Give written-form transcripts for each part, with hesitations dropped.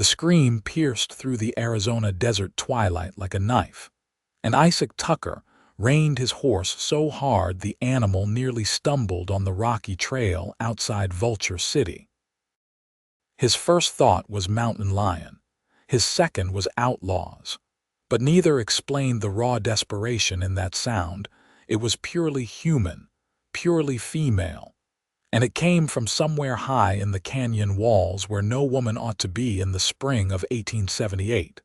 The scream pierced through the Arizona desert twilight like a knife, and Isaac Tucker reined his horse so hard the animal nearly stumbled on the rocky trail outside Vulture City. His first thought was mountain lion. His second was outlaws. But neither explained the raw desperation in that sound. It was purely human, purely female, and it came from somewhere high in the canyon walls where no woman ought to be in the spring of 1878.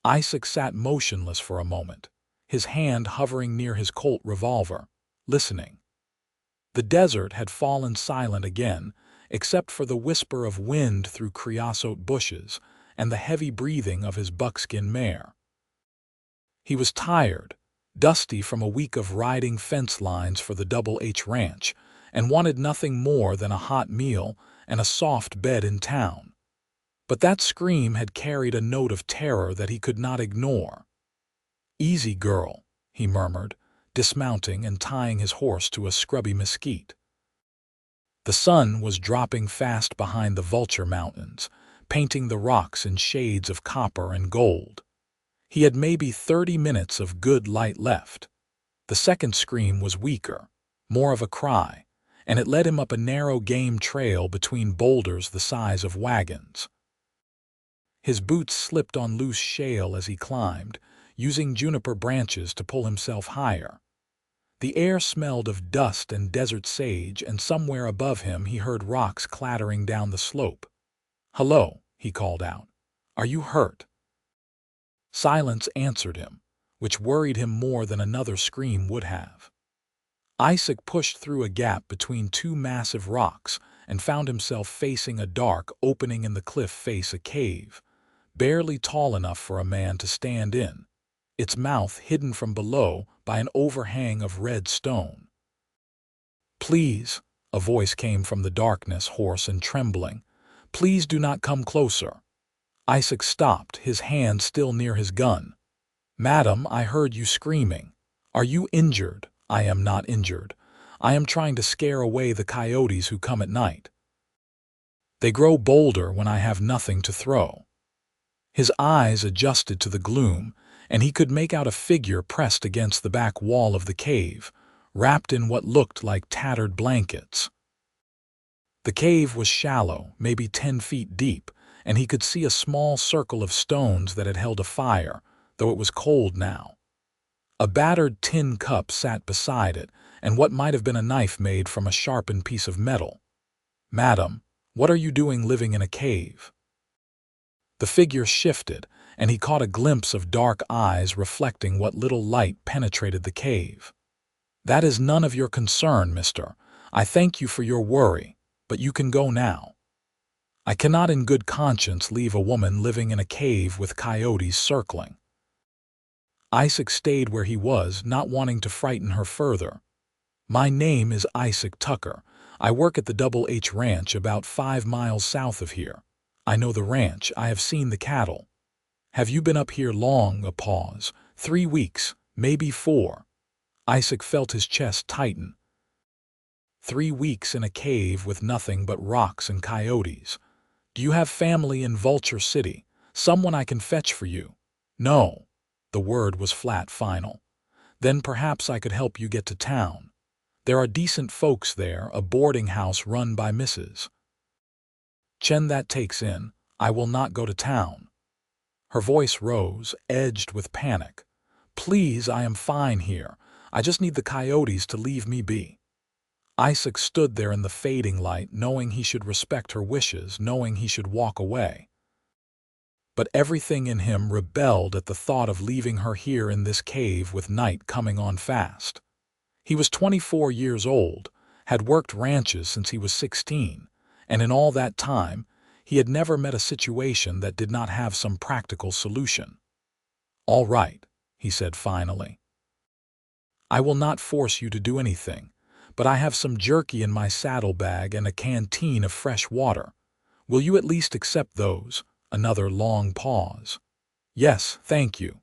Isaac sat motionless for a moment, his hand hovering near his Colt revolver, listening. The desert had fallen silent again, except for the whisper of wind through creosote bushes and the heavy breathing of his buckskin mare. He was tired, dusty from a week of riding fence lines for the Double H Ranch, and wanted nothing more than a hot meal and a soft bed in town. But that scream had carried a note of terror that he could not ignore. "Easy, girl," he murmured, dismounting and tying his horse to a scrubby mesquite. The sun was dropping fast behind the Vulture Mountains, painting the rocks in shades of copper and gold. He had maybe 30 minutes of good light left. The second scream was weaker, more of a cry, and it led him up a narrow game trail between boulders the size of wagons. His boots slipped on loose shale as he climbed, using juniper branches to pull himself higher. The air smelled of dust and desert sage, and somewhere above him he heard rocks clattering down the slope. "Hello," he called out. "Are you hurt?" Silence answered him, which worried him more than another scream would have. Isaac pushed through a gap between two massive rocks and found himself facing a dark opening in the cliff face, a cave, barely tall enough for a man to stand in, its mouth hidden from below by an overhang of red stone. "Please," a voice came from the darkness, hoarse and trembling. "Please do not come closer." Isaac stopped, his hand still near his gun. "Madam, I heard you screaming. Are you injured?" "I am not injured. I am trying to scare away the coyotes who come at night. They grow bolder when I have nothing to throw." His eyes adjusted to the gloom, and he could make out a figure pressed against the back wall of the cave, wrapped in what looked like tattered blankets. The cave was shallow, maybe 10 feet deep, and he could see a small circle of stones that had held a fire, though it was cold now. A battered tin cup sat beside it, and what might have been a knife made from a sharpened piece of metal. "Madam, what are you doing living in a cave?" The figure shifted, and he caught a glimpse of dark eyes reflecting what little light penetrated the cave. "That is none of your concern, mister. I thank you for your worry, but you can go now. I cannot in good conscience leave a woman living in a cave with coyotes circling." Isaac stayed where he was, not wanting to frighten her further. "My name is Isaac Tucker. I work at the Double H Ranch about 5 miles south of here. I know the ranch. I have seen the cattle." "Have you been up here long?" A pause. 3 weeks, maybe 4. Isaac felt his chest tighten. 3 weeks in a cave with nothing but rocks and coyotes. "Do you have family in Vulture City? Someone I can fetch for you?" "No." The word was flat, final. "Then perhaps I could help you get to town. There are decent folks there, a boarding house run by Mrs. Chen that takes in. I will not go to town." Her voice rose, edged with panic. "Please, I am fine here. I just need the coyotes to leave me be." Isaac stood there in the fading light, knowing he should respect her wishes, knowing he should walk away. But everything in him rebelled at the thought of leaving her here in this cave with night coming on fast. He was 24 years old, had worked ranches since he was 16, and in all that time, he had never met a situation that did not have some practical solution. "All right," he said finally. "I will not force you to do anything, but I have some jerky in my saddlebag and a canteen of fresh water. Will you at least accept those?" Another long pause. "Yes, thank you."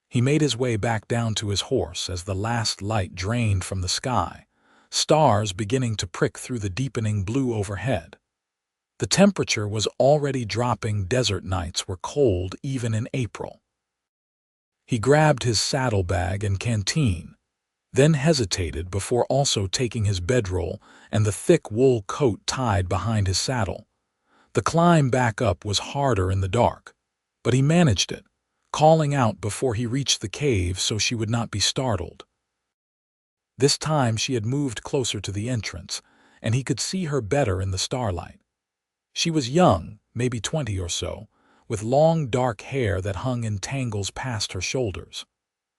He made his way back down to his horse as the last light drained from the sky, stars beginning to prick through the deepening blue overhead. The temperature was already dropping. Desert nights were cold even in April. He grabbed his saddlebag and canteen, then hesitated before also taking his bedroll and the thick wool coat tied behind his saddle. The climb back up was harder in the dark, but he managed it, calling out before he reached the cave so she would not be startled. This time she had moved closer to the entrance, and he could see her better in the starlight. She was young, maybe 20 or so, with long dark hair that hung in tangles past her shoulders.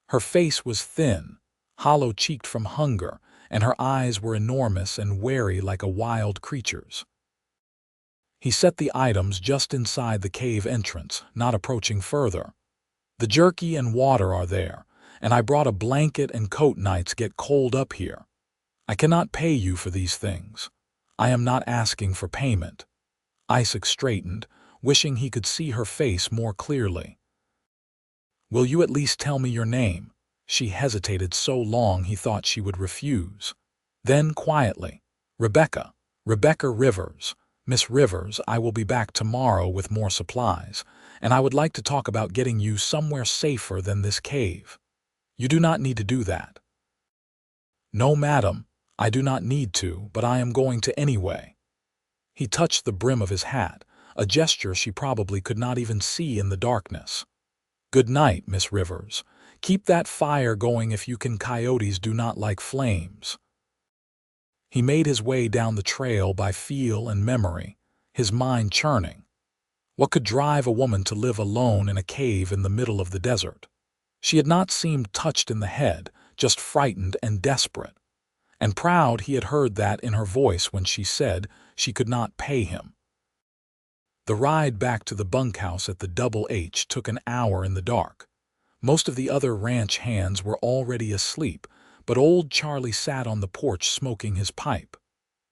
Her face was thin, hollow-cheeked from hunger, and her eyes were enormous and wary like a wild creature's. He set the items just inside the cave entrance, not approaching further. "The jerky and water are there, and I brought a blanket and coat. Nights get cold up here. I cannot pay you for these things. I am not asking for payment." Isaac straightened, wishing he could see her face more clearly. "Will you at least tell me your name?" She hesitated so long he thought she would refuse. Then quietly, "Rebecca Rivers. Miss Rivers, I will be back tomorrow with more supplies, and I would like to talk about getting you somewhere safer than this cave. You do not need to do that." "No, madam, I do not need to, but I am going to anyway." He touched the brim of his hat, a gesture she probably could not even see in the darkness. "Good night, Miss Rivers. Keep that fire going if you can. Coyotes do not like flames." He made his way down the trail by feel and memory, his mind churning. What could drive a woman to live alone in a cave in the middle of the desert? She had not seemed touched in the head, just frightened and desperate. And proud. He had heard that in her voice when she said she could not pay him. The ride back to the bunkhouse at the Double H took an hour in the dark. Most of the other ranch hands were already asleep, but old Charlie sat on the porch smoking his pipe.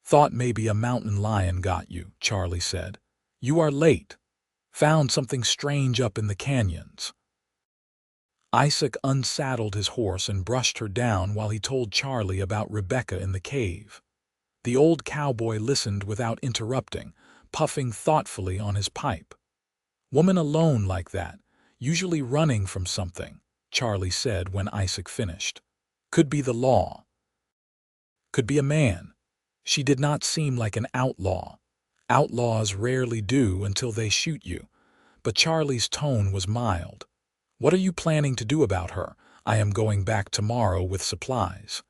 "Thought maybe a mountain lion got you," Charlie said. "You are late. Found something strange up in the canyons." Isaac unsaddled his horse and brushed her down while he told Charlie about Rebecca in the cave. The old cowboy listened without interrupting, puffing thoughtfully on his pipe. "Woman alone like that, usually running from something," Charlie said when Isaac finished. "Could be the law. Could be a man. She did not seem like an outlaw. Outlaws rarely do until they shoot you." But Charlie's tone was mild. "What are you planning to do about her?" "I am going back tomorrow with supplies.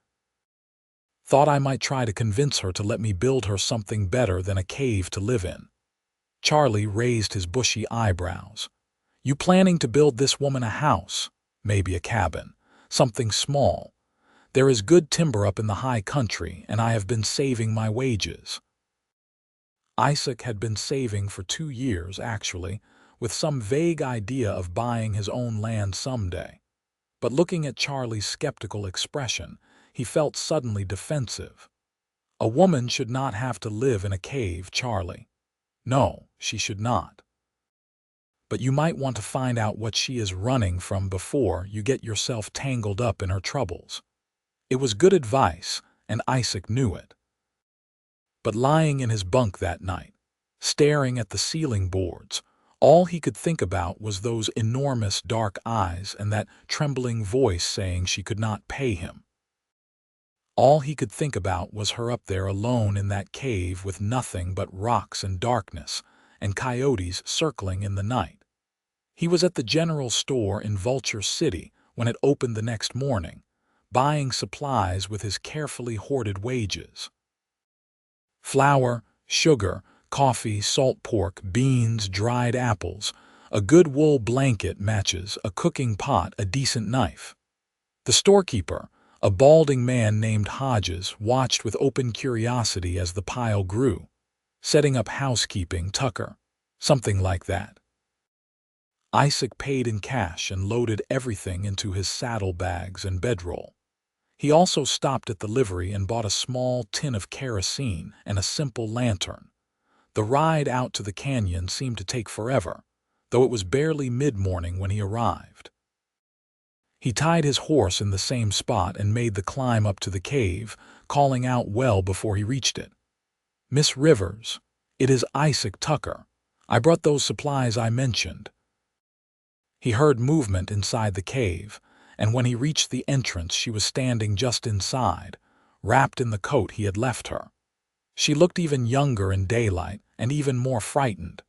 Thought I might try to convince her to let me build her something better than a cave to live in." Charlie raised his bushy eyebrows. "You planning to build this woman a house? Maybe a cabin? Something small? There is good timber up in the high country, and I have been saving my wages." Isaac had been saving for 2 years, actually, with some vague idea of buying his own land someday. But looking at Charlie's skeptical expression, he felt suddenly defensive. A woman should not have to live in a cave, Charlie. No, she should not. But you might want to find out what she is running from before you get yourself tangled up in her troubles. It was good advice, and Isaac knew it. But lying in his bunk that night, staring at the ceiling boards, all he could think about was those enormous dark eyes and that trembling voice saying she could not pay him. All he could think about was her up there alone in that cave with nothing but rocks and darkness, and coyotes circling in the night. He was at the general store in Vulture City when it opened the next morning, buying supplies with his carefully hoarded wages. Flour, sugar, coffee, salt pork, beans, dried apples, a good wool blanket, matches, a cooking pot, a decent knife. The storekeeper, a balding man named Hodges, watched with open curiosity as the pile grew. "Setting up housekeeping, Tucker." Something like that. Isaac paid in cash and loaded everything into his saddlebags and bedroll. He also stopped at the livery and bought a small tin of kerosene and a simple lantern. The ride out to the canyon seemed to take forever, though it was barely mid-morning when he arrived. He tied his horse in the same spot and made the climb up to the cave, calling out well before he reached it. "Miss Rivers, It is Isaac Tucker. I brought those supplies I mentioned. He heard movement inside the cave, and when he reached the entrance she was standing just inside, wrapped in the coat he had left her. She looked even younger in daylight and even more frightened.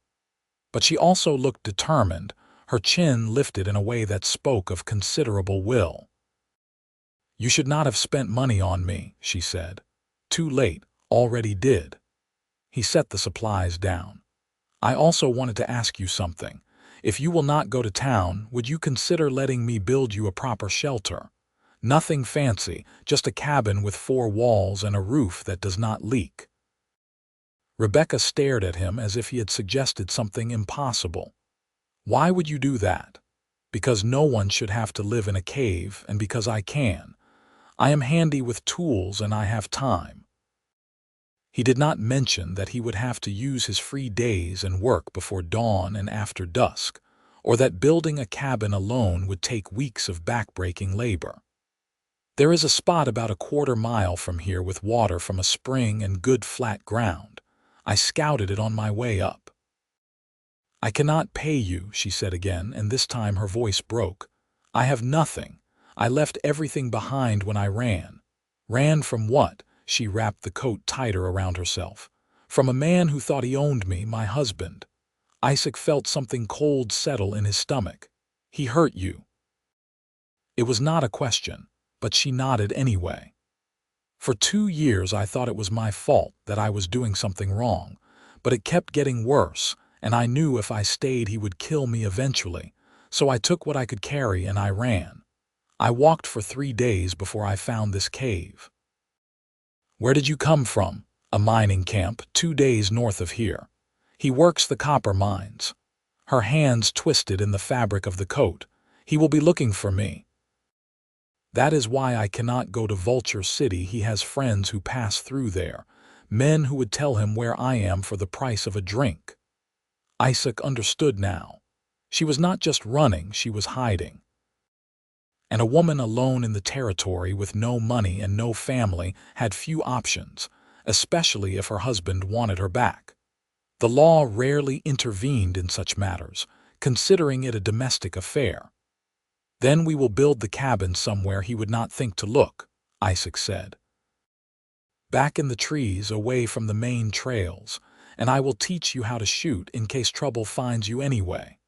But she also looked determined, her chin lifted in a way that spoke of considerable will. "You should not have spent money on me," she said. "Too late, already did." He set the supplies down. "I also wanted to ask you something. If you will not go to town, would you consider letting me build you a proper shelter? Nothing fancy, just a cabin with 4 walls and a roof that does not leak." Rebecca stared at him as if he had suggested something impossible. "Why would you do that?" "Because no one should have to live in a cave, and because I can. I am handy with tools and I have time." He did not mention that he would have to use his free days and work before dawn and after dusk, or that building a cabin alone would take weeks of backbreaking labor. "There is a spot about a quarter-mile from here with water from a spring and good flat ground. I scouted it on my way up." "I cannot pay you," she said again, and this time her voice broke. "I have nothing. I left everything behind when I ran." "Ran from what?" She wrapped the coat tighter around herself. "From a man who thought he owned me, my husband." Isaac felt something cold settle in his stomach. "He hurt you." It was not a question, but she nodded anyway. "For 2 years I thought it was my fault, that I was doing something wrong, but it kept getting worse, and I knew if I stayed he would kill me eventually, so I took what I could carry and I ran. I walked for 3 days before I found this cave." "Where did you come from?" "A mining camp, 2 days north of here. He works the copper mines." Her hands twisted in the fabric of the coat. "He will be looking for me." "That is why I cannot go to Vulture City. He has friends who pass through there, men who would tell him where I am for the price of a drink." Isaac understood now. She was not just running, she was hiding. And a woman alone in the territory with no money and no family had few options, especially if her husband wanted her back. The law rarely intervened in such matters, considering it a domestic affair. "Then we will build the cabin somewhere he would not think to look," Isaac said. "Back in the trees, away from the main trails, and I will teach you how to shoot in case trouble finds you anyway."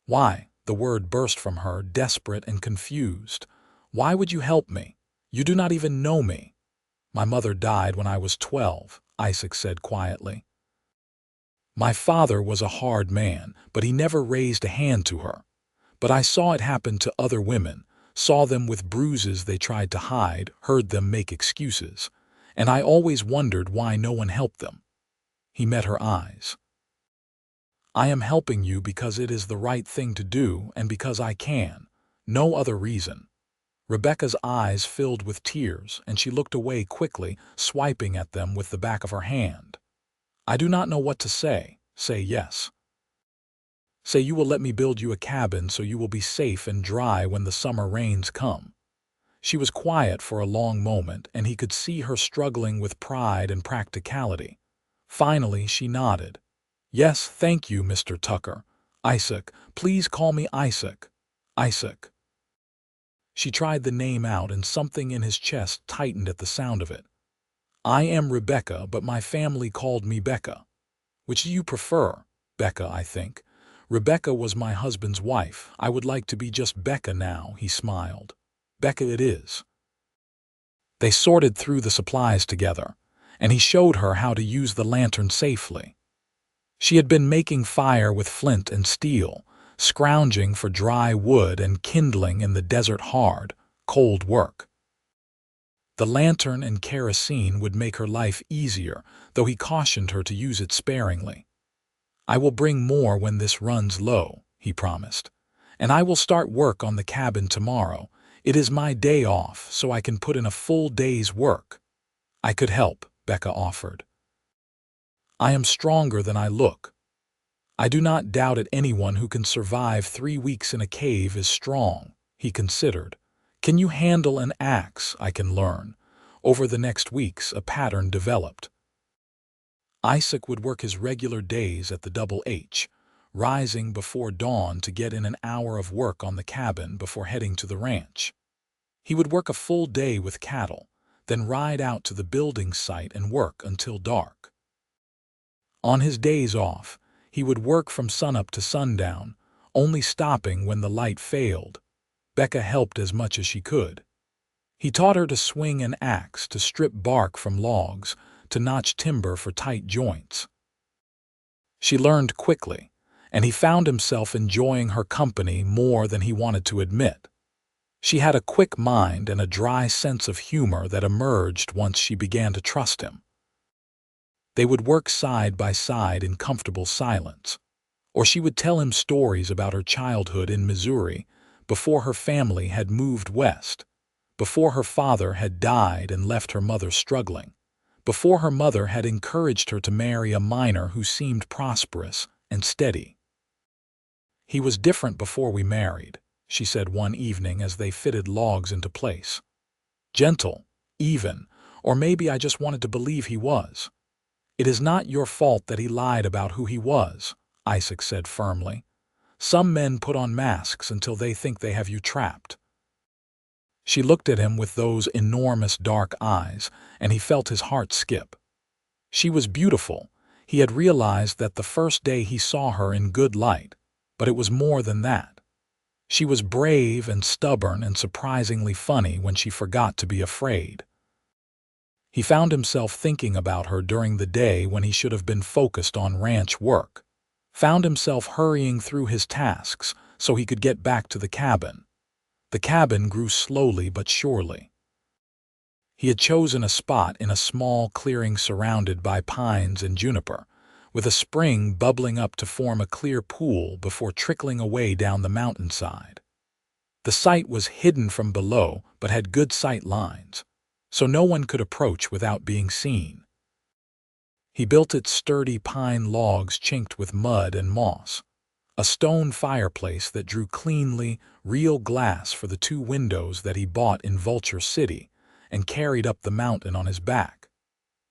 "Why?" The word burst from her, desperate and confused. "Why would you help me? You do not even know me." "My mother died when I was 12, Isaac said quietly. "My father was a hard man, but he never raised a hand to her. But I saw it happen to other women, saw them with bruises they tried to hide, heard them make excuses, and I always wondered why no one helped them." He met her eyes. "I am helping you because it is the right thing to do and because I can. No other reason." Rebecca's eyes filled with tears, and she looked away quickly, swiping at them with the back of her hand. "I do not know what to say. Say yes. Say you will let me build you a cabin so you will be safe and dry when the summer rains come." She was quiet for a long moment, and he could see her struggling with pride and practicality. Finally, she nodded. "Yes, thank you, Mr. Tucker. Isaac, please call me Isaac. Isaac." She tried the name out, and something in his chest tightened at the sound of it. "I am Rebecca, but my family called me Becca." "Which do you prefer?" "Becca, I think. Rebecca was my husband's wife. I would like to be just Becca now," he smiled. "Becca it is." They sorted through the supplies together, and he showed her how to use the lantern safely. She had been making fire with flint and steel, scrounging for dry wood and kindling in the desert hard, cold work. The lantern and kerosene would make her life easier, though he cautioned her to use it sparingly. "I will bring more when this runs low," he promised. "And I will start work on the cabin tomorrow. It is my day off, so I can put in a full day's work." "I could help," Becca offered. "I am stronger than I look." "I do not doubt it. Anyone who can survive 3 weeks in a cave is strong," he considered. "Can you handle an axe? I can learn." Over the next weeks, a pattern developed. Isaac would work his regular days at the Double H, rising before dawn to get in an hour of work on the cabin before heading to the ranch. He would work a full day with cattle, then ride out to the building site and work until dark. On his days off, he would work from sunup to sundown, only stopping when the light failed. Becca helped as much as she could. He taught her to swing an axe, to strip bark from logs, to notch timber for tight joints. She learned quickly, and he found himself enjoying her company more than he wanted to admit. She had a quick mind and a dry sense of humor that emerged once she began to trust him. They would work side by side in comfortable silence, or she would tell him stories about her childhood in Missouri before her family had moved west, before her father had died and left her mother struggling, before her mother had encouraged her to marry a miner who seemed prosperous and steady. "He was different before we married," she said one evening as they fitted logs into place. "Gentle, even, or maybe I just wanted to believe he was." "It is not your fault that he lied about who he was," Isaac said firmly. "Some men put on masks until they think they have you trapped." She looked at him with those enormous dark eyes, and he felt his heart skip. She was beautiful. He had realized that the first day he saw her in good light, but it was more than that. She was brave and stubborn and surprisingly funny when she forgot to be afraid. He found himself thinking about her during the day when he should have been focused on ranch work, found himself hurrying through his tasks so he could get back to the cabin. The cabin grew slowly but surely. He had chosen a spot in a small clearing surrounded by pines and juniper, with a spring bubbling up to form a clear pool before trickling away down the mountainside. The site was hidden from below but had good sight lines, so no one could approach without being seen. He built its sturdy pine logs chinked with mud and moss, a stone fireplace that drew cleanly, real glass for the 2 windows that he bought in Vulture City, and carried up the mountain on his back.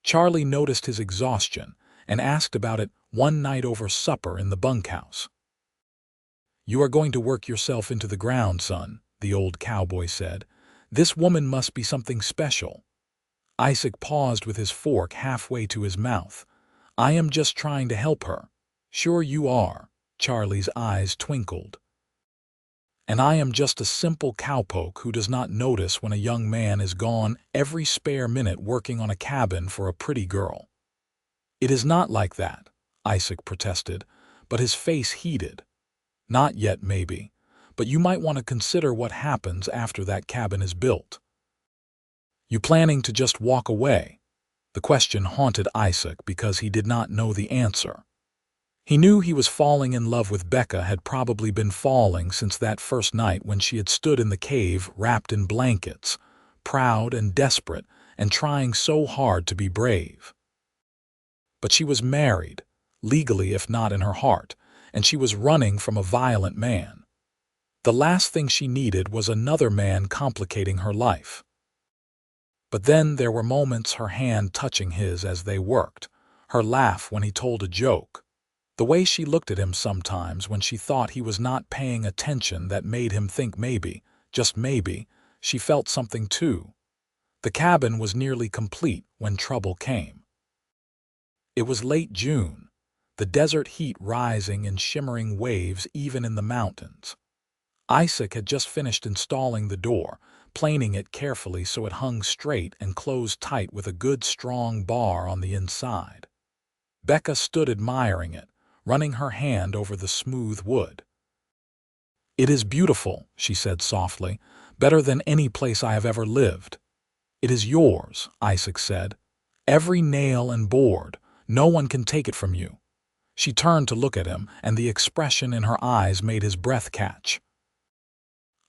Charlie noticed his exhaustion and asked about it one night over supper in the bunkhouse. "You are going to work yourself into the ground, son," the old cowboy said. "This woman must be something special." Isaac paused with his fork halfway to his mouth. "I am just trying to help her." "Sure you are," Charlie's eyes twinkled. "And I am just a simple cowpoke who does not notice when a young man is gone every spare minute working on a cabin for a pretty girl." "It is not like that," Isaac protested, but his face heated. "Not yet, maybe, but you might want to consider what happens after that cabin is built." "You planning to just walk away?" The question haunted Isaac because he did not know the answer. He knew he was falling in love with Becca had probably been falling since that first night when she had stood in the cave wrapped in blankets, proud and desperate and trying so hard to be brave. But she was married, legally if not in her heart, and she was running from a violent man. The last thing she needed was another man complicating her life. But then there were moments, her hand touching his as they worked, her laugh when he told a joke, the way she looked at him sometimes when she thought he was not paying attention that made him think maybe, just maybe, she felt something too. The cabin was nearly complete when trouble came. It was late June, the desert heat rising in shimmering waves even in the mountains. Isaac had just finished installing the door, planing it carefully so it hung straight and closed tight with a good strong bar on the inside. Becca stood admiring it, running her hand over the smooth wood. "It is beautiful," she said softly, "better than any place I have ever lived." "It is yours," Isaac said. "Every nail and board. No one can take it from you." She turned to look at him, and the expression in her eyes made his breath catch.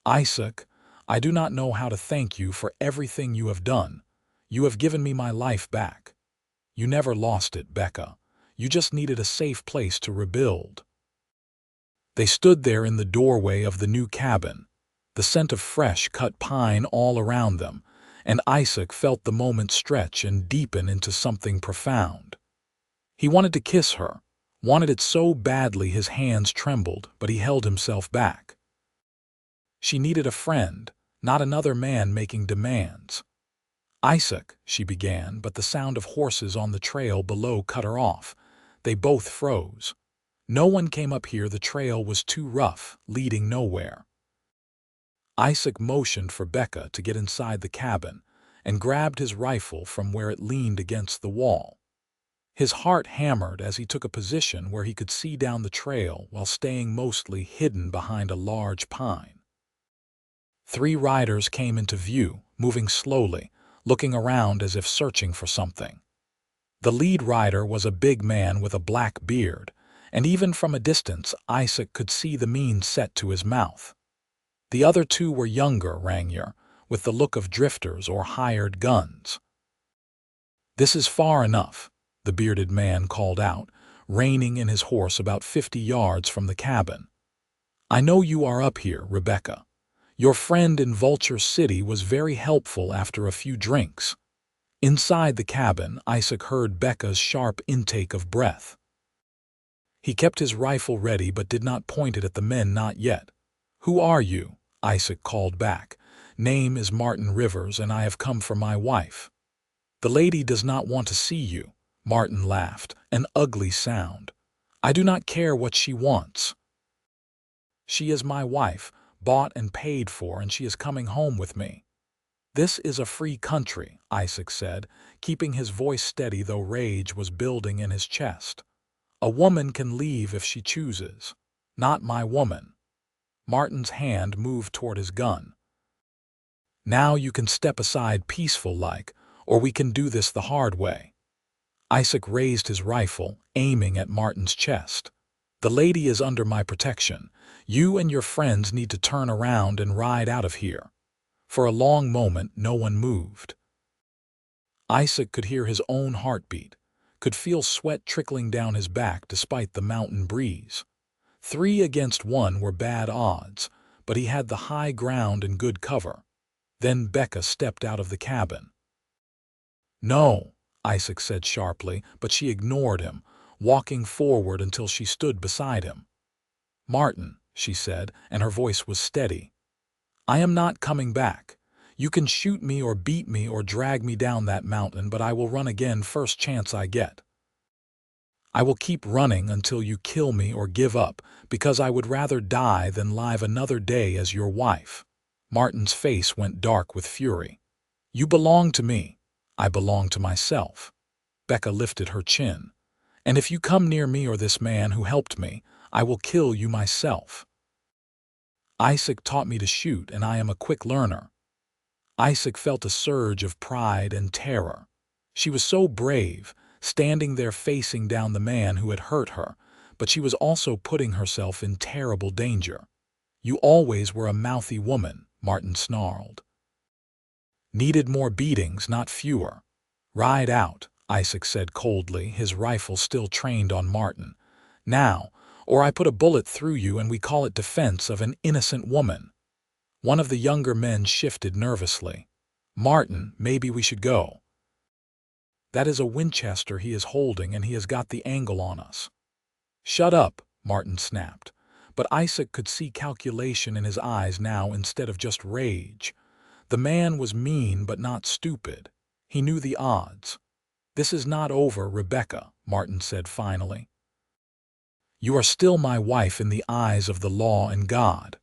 "Isaac, I do not know how to thank you for everything you have done. You have given me my life back. You never lost it, Becca. You just needed a safe place to rebuild." They stood there in the doorway of the new cabin, the scent of fresh cut pine all around them, and Isaac felt the moment stretch and deepen into something profound. He wanted to kiss her, wanted it so badly his hands trembled, but he held himself back. She needed a friend, not another man making demands. "Isaac," she began, but the sound of horses on the trail below cut her off. They both froze. No one came up here, the trail was too rough, leading nowhere. Isaac motioned for Becca to get inside the cabin and grabbed his rifle from where it leaned against the wall. His heart hammered as he took a position where he could see down the trail while staying mostly hidden behind a large pine. 3 riders came into view, moving slowly, looking around as if searching for something. The lead rider was a big man with a black beard, and even from a distance Isaac could see the mean set to his mouth. The other 2 were younger Rangier, with the look of drifters or hired guns. "This is far enough," the bearded man called out, reining in his horse about 50 yards from the cabin. "I know you are up here, Rebecca. Your friend in Vulture City was very helpful after a few drinks." Inside the cabin, Isaac heard Becca's sharp intake of breath. He kept his rifle ready but did not point it at the men, not yet. "Who are you?" Isaac called back. "Name is Martin Rivers, and I have come for my wife." "The lady does not want to see you," Martin laughed, an ugly sound. "I do not care what she wants. She is my wife, bought and paid for, and she is coming home with me." "This is a free country," Isaac said, keeping his voice steady though rage was building in his chest. "A woman can leave if she chooses. Not my woman." Martin's hand moved toward his gun. "Now you can step aside peaceful-like, or we can do this the hard way." Isaac raised his rifle, aiming at Martin's chest. "The lady is under my protection. You and your friends need to turn around and ride out of here." For a long moment, no one moved. Isaac could hear his own heartbeat, could feel sweat trickling down his back despite the mountain breeze. 3 against 1 were bad odds, but he had the high ground and good cover. Then Becca stepped out of the cabin. "No," Isaac said sharply, but she ignored him, walking forward until she stood beside him. "Martin," she said, and her voice was steady, "I am not coming back. You can shoot me or beat me or drag me down that mountain, but I will run again first chance I get. I will keep running until you kill me or give up, because I would rather die than live another day as your wife." Martin's face went dark with fury. "You belong to me. I belong to myself." Becca lifted her chin. "And if you come near me or this man who helped me, I will kill you myself. Isaac taught me to shoot, and I am a quick learner." Isaac felt a surge of pride and terror. She was so brave, standing there facing down the man who had hurt her, but she was also putting herself in terrible danger. "You always were a mouthy woman," Martin snarled. "Needed more beatings, not fewer." "Ride out," Isaac said coldly, his rifle still trained on Martin. "Now, or I put a bullet through you and we call it defense of an innocent woman." One of the younger men shifted nervously. "Martin, maybe we should go. That is a Winchester he is holding, and he has got the angle on us." "Shut up," Martin snapped. But Isaac could see calculation in his eyes now instead of just rage. The man was mean but not stupid. He knew the odds. "This is not over, Rebecca," Martin said finally. "You are still my wife in the eyes of the law and God."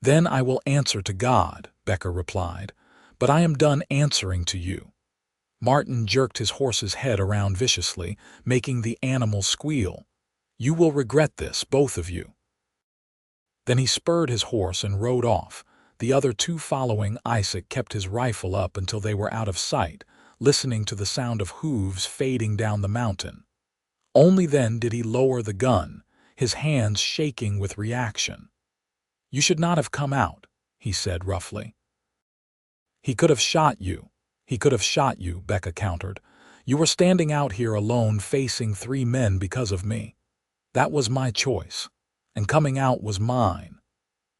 "Then I will answer to God," Becca replied. "But I am done answering to you." Martin jerked his horse's head around viciously, making the animal squeal. "You will regret this, both of you." Then he spurred his horse and rode off. The other 2 following, Isaac kept his rifle up until they were out of sight, listening to the sound of hooves fading down the mountain. Only then did he lower the gun, his hands shaking with reaction. "You should not have come out," he said roughly. "He could have shot you. He could have shot you," Becca countered. "You were standing out here alone facing 3 men because of me. That was my choice, and coming out was mine."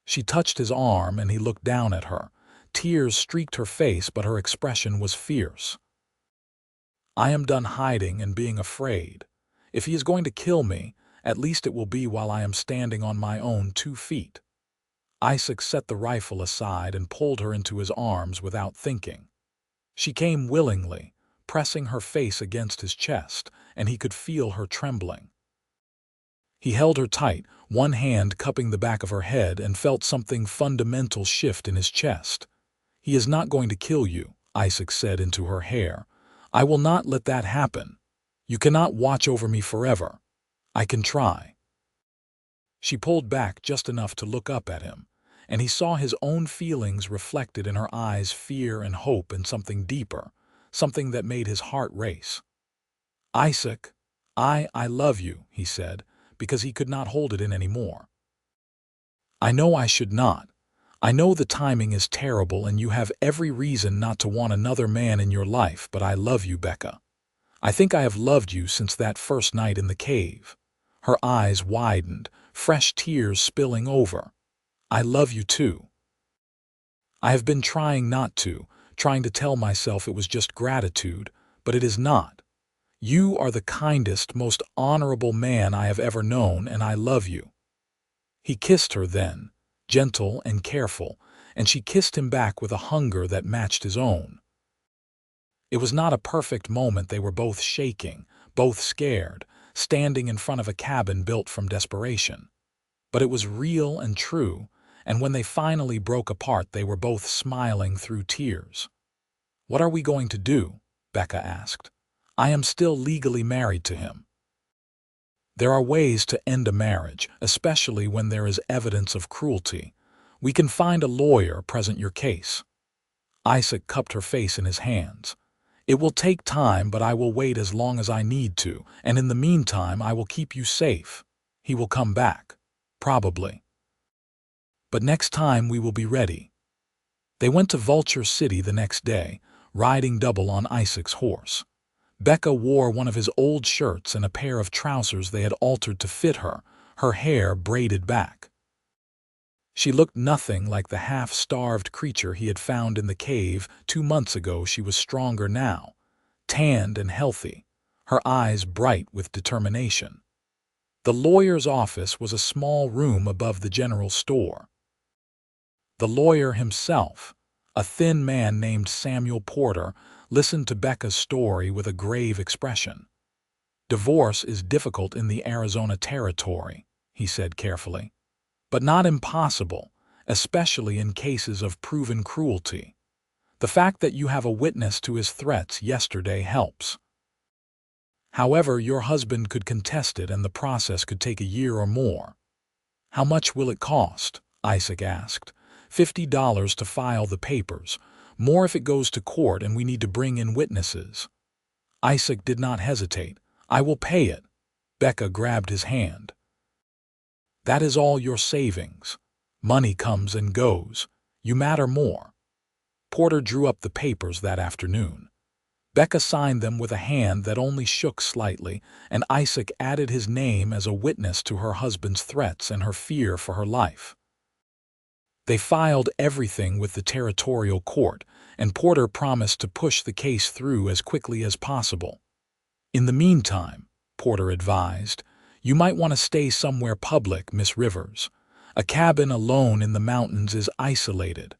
She touched his arm and he looked down at her. Tears streaked her face, but her expression was fierce. "I am done hiding and being afraid. If he is going to kill me, at least it will be while I am standing on my own 2 feet. Isaac set the rifle aside and pulled her into his arms without thinking. She came willingly, pressing her face against his chest, and he could feel her trembling. He held her tight, one hand cupping the back of her head, and felt something fundamental shift in his chest. "He is not going to kill you," Isaac said into her hair. "I will not let that happen. You cannot watch over me forever. I can try." She pulled back just enough to look up at him, and he saw his own feelings reflected in her eyes, fear and hope and something deeper, something that made his heart race. "Isaac, I love you," he said, because he could not hold it in anymore. "I know I should not. I know the timing is terrible and you have every reason not to want another man in your life, but I love you, Becca. I think I have loved you since that first night in the cave." Her eyes widened, fresh tears spilling over. "I love you too. I have been trying not to, trying to tell myself it was just gratitude, but it is not. You are the kindest, most honorable man I have ever known, and I love you." He kissed her then, gentle and careful, and she kissed him back with a hunger that matched his own. It was not a perfect moment. They were both shaking, both scared, standing in front of a cabin built from desperation. But it was real and true, and when they finally broke apart, they were both smiling through tears. "What are we going to do?" Becca asked. "I am still legally married to him." "There are ways to end a marriage, especially when there is evidence of cruelty. We can find a lawyer, present your case." Isaac cupped her face in his hands. "It will take time, but I will wait as long as I need to, and in the meantime I will keep you safe. He will come back. Probably. But next time we will be ready." They went to Vulture City the next day, riding double on Isaac's horse. Becca wore one of his old shirts and a pair of trousers they had altered to fit her, her hair braided back. She looked nothing like the half-starved creature he had found in the cave 2 months ago. She was stronger now, tanned and healthy, her eyes bright with determination. The lawyer's office was a small room above the general store. The lawyer himself, a thin man named Samuel Porter, listened to Becca's story with a grave expression. "Divorce is difficult in the Arizona territory," he said carefully, "but not impossible, especially in cases of proven cruelty. The fact that you have a witness to his threats yesterday helps. However, your husband could contest it and the process could take a year or more." "How much will it cost?" Isaac asked. $50 to file the papers, more if it goes to court and we need to bring in witnesses." Isaac did not hesitate. "I will pay it." Becca grabbed his hand. "That is all your savings. Money comes and goes. You matter more." Porter drew up the papers that afternoon. Becca signed them with a hand that only shook slightly, and Isaac added his name as a witness to her husband's threats and her fear for her life. They filed everything with the territorial court, and Porter promised to push the case through as quickly as possible. "In the meantime," Porter advised, "you might want to stay somewhere public, Miss Rivers. A cabin alone in the mountains is isolated."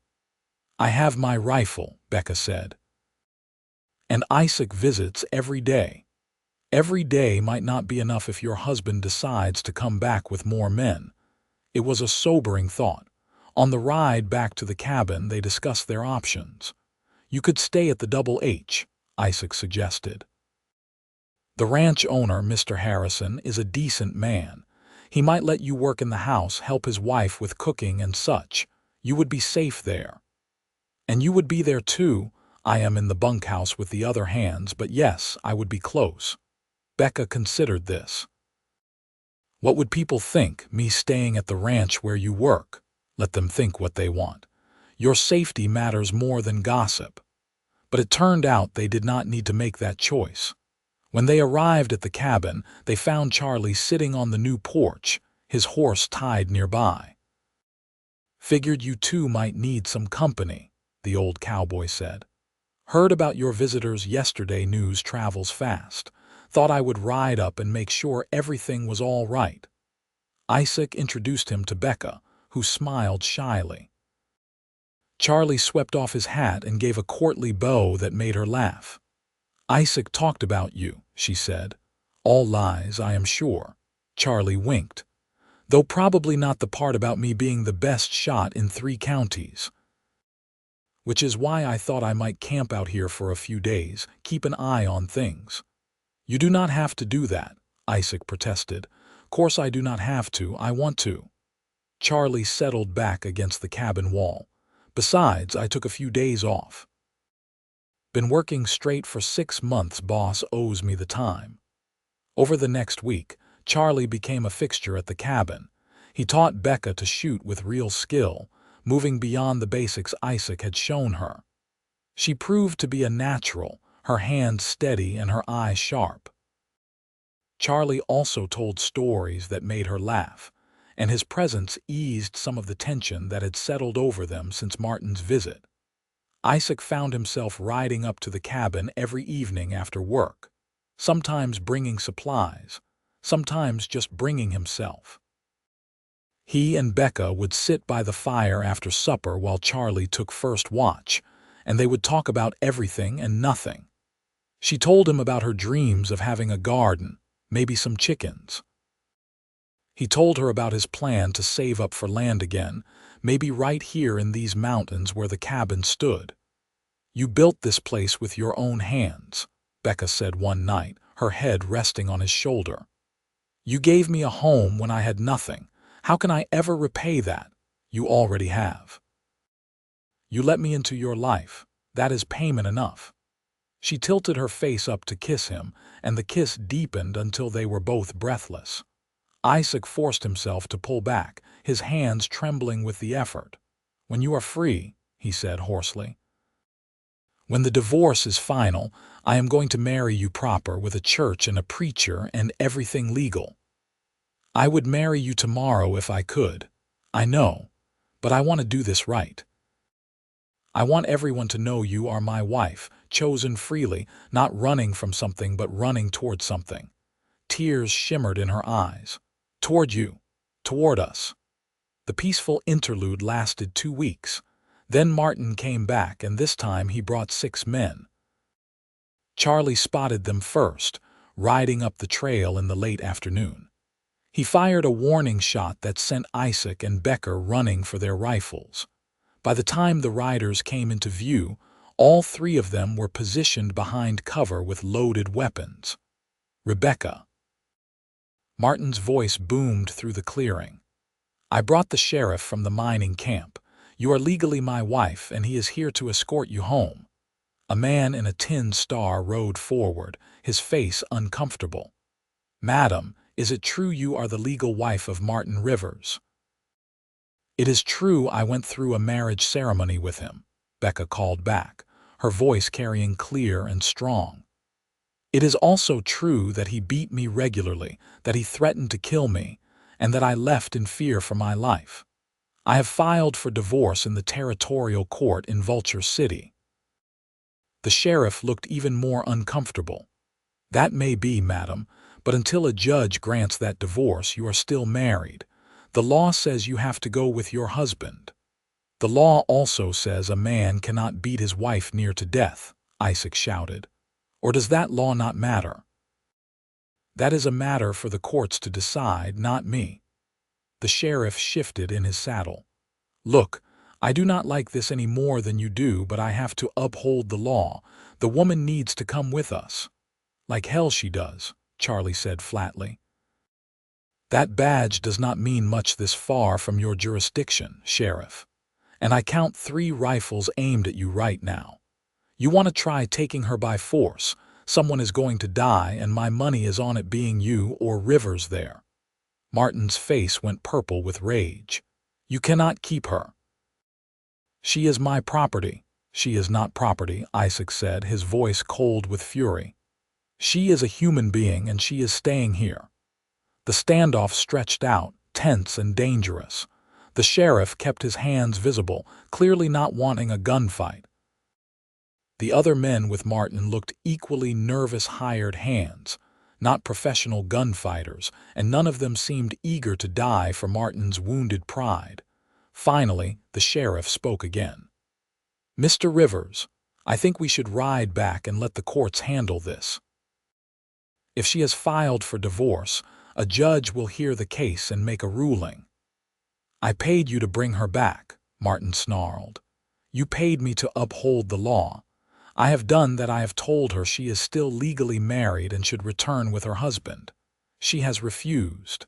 "I have my rifle," Becca said. "And Isaac visits every day. Every day might not be enough if your husband decides to come back with more men." It was a sobering thought. On the ride back to the cabin, they discussed their options. "You could stay at the Double H," Isaac suggested. "The ranch owner, Mr. Harrison, is a decent man. He might let you work in the house, help his wife with cooking and such. You would be safe there." "And you would be there too." "I am in the bunkhouse with the other hands, but yes, I would be close." Becca considered this. "What would people think, me staying at the ranch where you work?" "Let them think what they want. Your safety matters more than gossip." But it turned out they did not need to make that choice. When they arrived at the cabin, they found Charlie sitting on the new porch, his horse tied nearby. "Figured you two might need some company," the old cowboy said. "Heard about your visitors yesterday. News travels fast. Thought I would ride up and make sure everything was all right. Isaac introduced him to Becca, who smiled shyly. Charlie swept off his hat and gave a courtly bow that made her laugh. Isaac talked about you, she said. All lies, I am sure. Charlie winked. Though probably not the part about me being the best shot in 3 counties. Which is why I thought I might camp out here for a few days, keep an eye on things. You do not have to do that, Isaac protested. Course I do not have to, I want to. Charlie settled back against the cabin wall. Besides, I took a few days off. Been working straight for 6 months, boss owes me the time. Over the next week, Charlie became a fixture at the cabin. He taught Becca to shoot with real skill, moving beyond the basics Isaac had shown her. She proved to be a natural, her hands steady and her eyes sharp. Charlie also told stories that made her laugh, and his presence eased some of the tension that had settled over them since Martin's visit. Isaac found himself riding up to the cabin every evening after work, sometimes bringing supplies, sometimes just bringing himself. He and Becca would sit by the fire after supper while Charlie took first watch, and they would talk about everything and nothing. She told him about her dreams of having a garden, maybe some chickens. He told her about his plan to save up for land again, maybe right here in these mountains where the cabin stood. You built this place with your own hands, Becca said one night, her head resting on his shoulder. You gave me a home when I had nothing. How can I ever repay that? You already have. You let me into your life. That is payment enough. She tilted her face up to kiss him, and the kiss deepened until they were both breathless. Isaac forced himself to pull back, his hands trembling with the effort. When you are free, he said hoarsely. When the divorce is final, I am going to marry you proper with a church and a preacher and everything legal. I would marry you tomorrow if I could. I know, but I want to do this right. I want everyone to know you are my wife, chosen freely, not running from something but running toward something. Tears shimmered in her eyes. Toward you. Toward us. The peaceful interlude lasted 2 weeks. Then Martin came back, and this time he brought 6 men. Charlie spotted them first, riding up the trail in the late afternoon. He fired a warning shot that sent Isaac and Becca running for their rifles. By the time the riders came into view, all 3 of them were positioned behind cover with loaded weapons. Rebecca. Martin's voice boomed through the clearing. I brought the sheriff from the mining camp. You are legally my wife, and he is here to escort you home. A man in a tin star rode forward, his face uncomfortable. Madam, is it true you are the legal wife of Martin Rivers? It is true I went through a marriage ceremony with him, Becca called back, her voice carrying clear and strong. It is also true that he beat me regularly, that he threatened to kill me, and that I left in fear for my life. I have filed for divorce in the territorial court in Vulture City. The sheriff looked even more uncomfortable. That may be, madam, but until a judge grants that divorce, you are still married. The law says you have to go with your husband. The law also says a man cannot beat his wife near to death, Isaac shouted. Or does that law not matter? That is a matter for the courts to decide, not me. The sheriff shifted in his saddle. Look, I do not like this any more than you do, but I have to uphold the law. The woman needs to come with us. Like hell she does, Charlie said flatly. That badge does not mean much this far from your jurisdiction, Sheriff. And I count 3 rifles aimed at you right now. You want to try taking her by force. Someone is going to die, and my money is on it being you or Rivers there. Martin's face went purple with rage. You cannot keep her. She is my property. She is not property, Isaac said, his voice cold with fury. She is a human being, and she is staying here. The standoff stretched out, tense and dangerous. The sheriff kept his hands visible, clearly not wanting a gunfight. The other men with Martin looked equally nervous hired hands. not professional gunfighters, and none of them seemed eager to die for Martin's wounded pride. Finally, the sheriff spoke again. "Mr. Rivers, I think we should ride back and let the courts handle this. If she has filed for divorce, a judge will hear the case and make a ruling." "I paid you to bring her back," Martin snarled. "You paid me to uphold the law. I have done that. I have told her she is still legally married and should return with her husband. She has refused.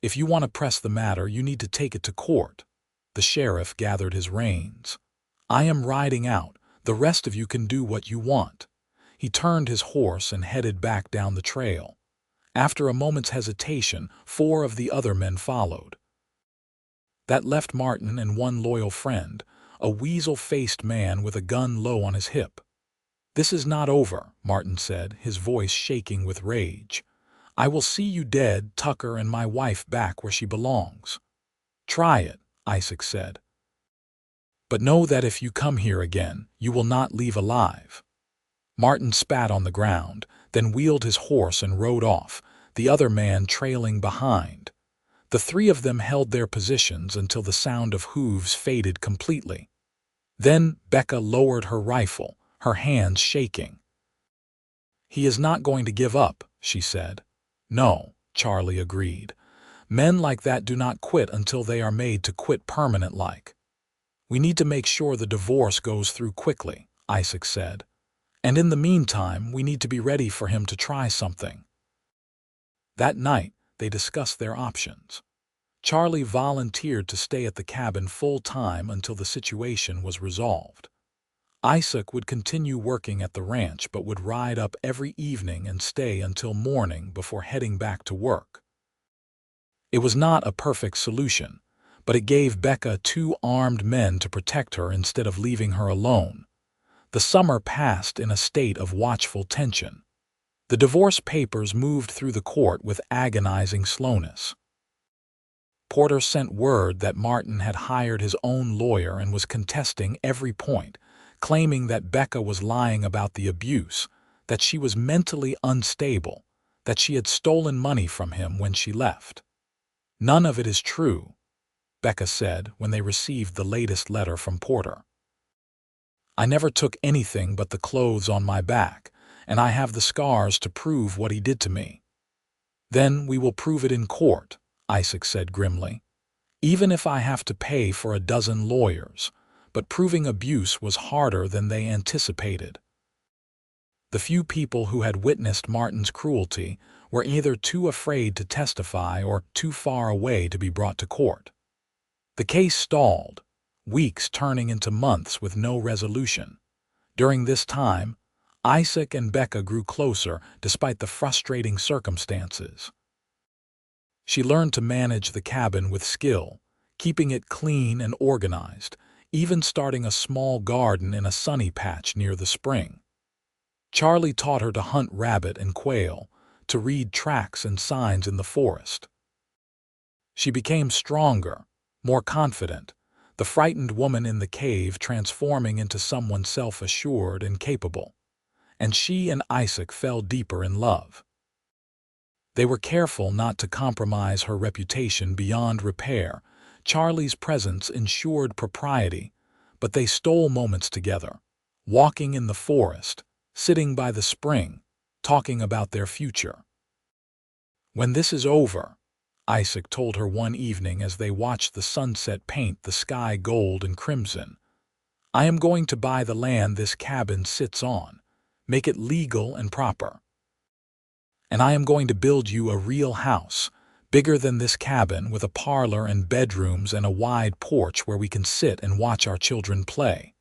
If you want to press the matter, you need to take it to court." The sheriff gathered his reins. "I am riding out. The rest of you can do what you want." He turned his horse and headed back down the trail. After a moment's hesitation, 4 of the other men followed. That left Martin and one loyal friend, a weasel-faced man with a gun low on his hip. "This is not over," Martin said, his voice shaking with rage. "I will see you dead, Tucker, and my wife back where she belongs." "Try it," Isaac said. "But know that if you come here again, you will not leave alive." Martin spat on the ground, then wheeled his horse and rode off, the other man trailing behind. The 3 of them held their positions until the sound of hooves faded completely. Then Becca lowered her rifle, her hands shaking. "He is not going to give up," she said. "No," Charlie agreed. "Men like that do not quit until they are made to quit permanent-like." "We need to make sure the divorce goes through quickly," Isaac said. "And in the meantime, we need to be ready for him to try something." That night, they discussed their options. Charlie volunteered to stay at the cabin full-time until the situation was resolved. Isaac would continue working at the ranch but would ride up every evening and stay until morning before heading back to work. It was not a perfect solution, but it gave Becca 2 armed men to protect her instead of leaving her alone. The summer passed in a state of watchful tension. The divorce papers moved through the court with agonizing slowness. Porter sent word that Martin had hired his own lawyer and was contesting every point, claiming that Becca was lying about the abuse, that she was mentally unstable, that she had stolen money from him when she left. "None of it is true," Becca said when they received the latest letter from Porter. "I never took anything but the clothes on my back, and I have the scars to prove what he did to me." "Then we will prove it in court," Isaac said grimly. "Even if I have to pay for a dozen lawyers." But proving abuse was harder than they anticipated. The few people who had witnessed Martin's cruelty were either too afraid to testify or too far away to be brought to court. The case stalled, weeks turning into months with no resolution. During this time, Isaac and Becca grew closer despite the frustrating circumstances. She learned to manage the cabin with skill, keeping it clean and organized, even starting a small garden in a sunny patch near the spring. Charlie taught her to hunt rabbit and quail, to read tracks and signs in the forest. She became stronger, more confident, the frightened woman in the cave transforming into someone self-assured and capable. And she and Isaac fell deeper in love. They were careful not to compromise her reputation beyond repair. Charlie's presence ensured propriety, but they stole moments together, walking in the forest, sitting by the spring, talking about their future. "When this is over," Isaac told her one evening as they watched the sunset paint the sky gold and crimson, "I am going to buy the land this cabin sits on, make it legal and proper. And I am going to build you a real house, bigger than this cabin, with a parlor and bedrooms and a wide porch where we can sit and watch our children play."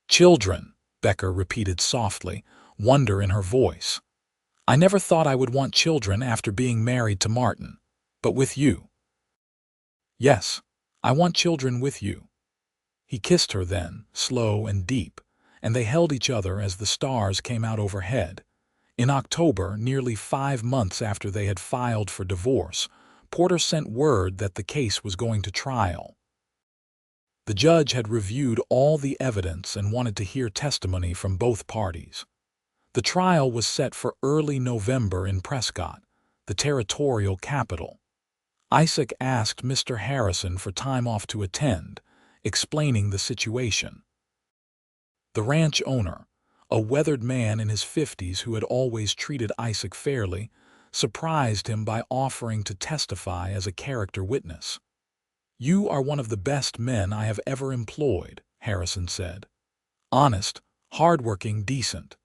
"Children," Becca repeated softly, wonder in her voice. "I never thought I would want children after being married to Martin, but with you." "Yes, I want children with you." He kissed her then, slow and deep, and they held each other as the stars came out overhead. In October, nearly 5 months after they had filed for divorce, Porter sent word that the case was going to trial. The judge had reviewed all the evidence and wanted to hear testimony from both parties. The trial was set for early November in Prescott, the territorial capital. Isaac asked Mr. Harrison for time off to attend, explaining the situation. The ranch owner, a weathered man in his 50s who had always treated Isaac fairly, surprised him by offering to testify as a character witness. "You are one of the best men I have ever employed," Harrison said. "Honest, hardworking, decent.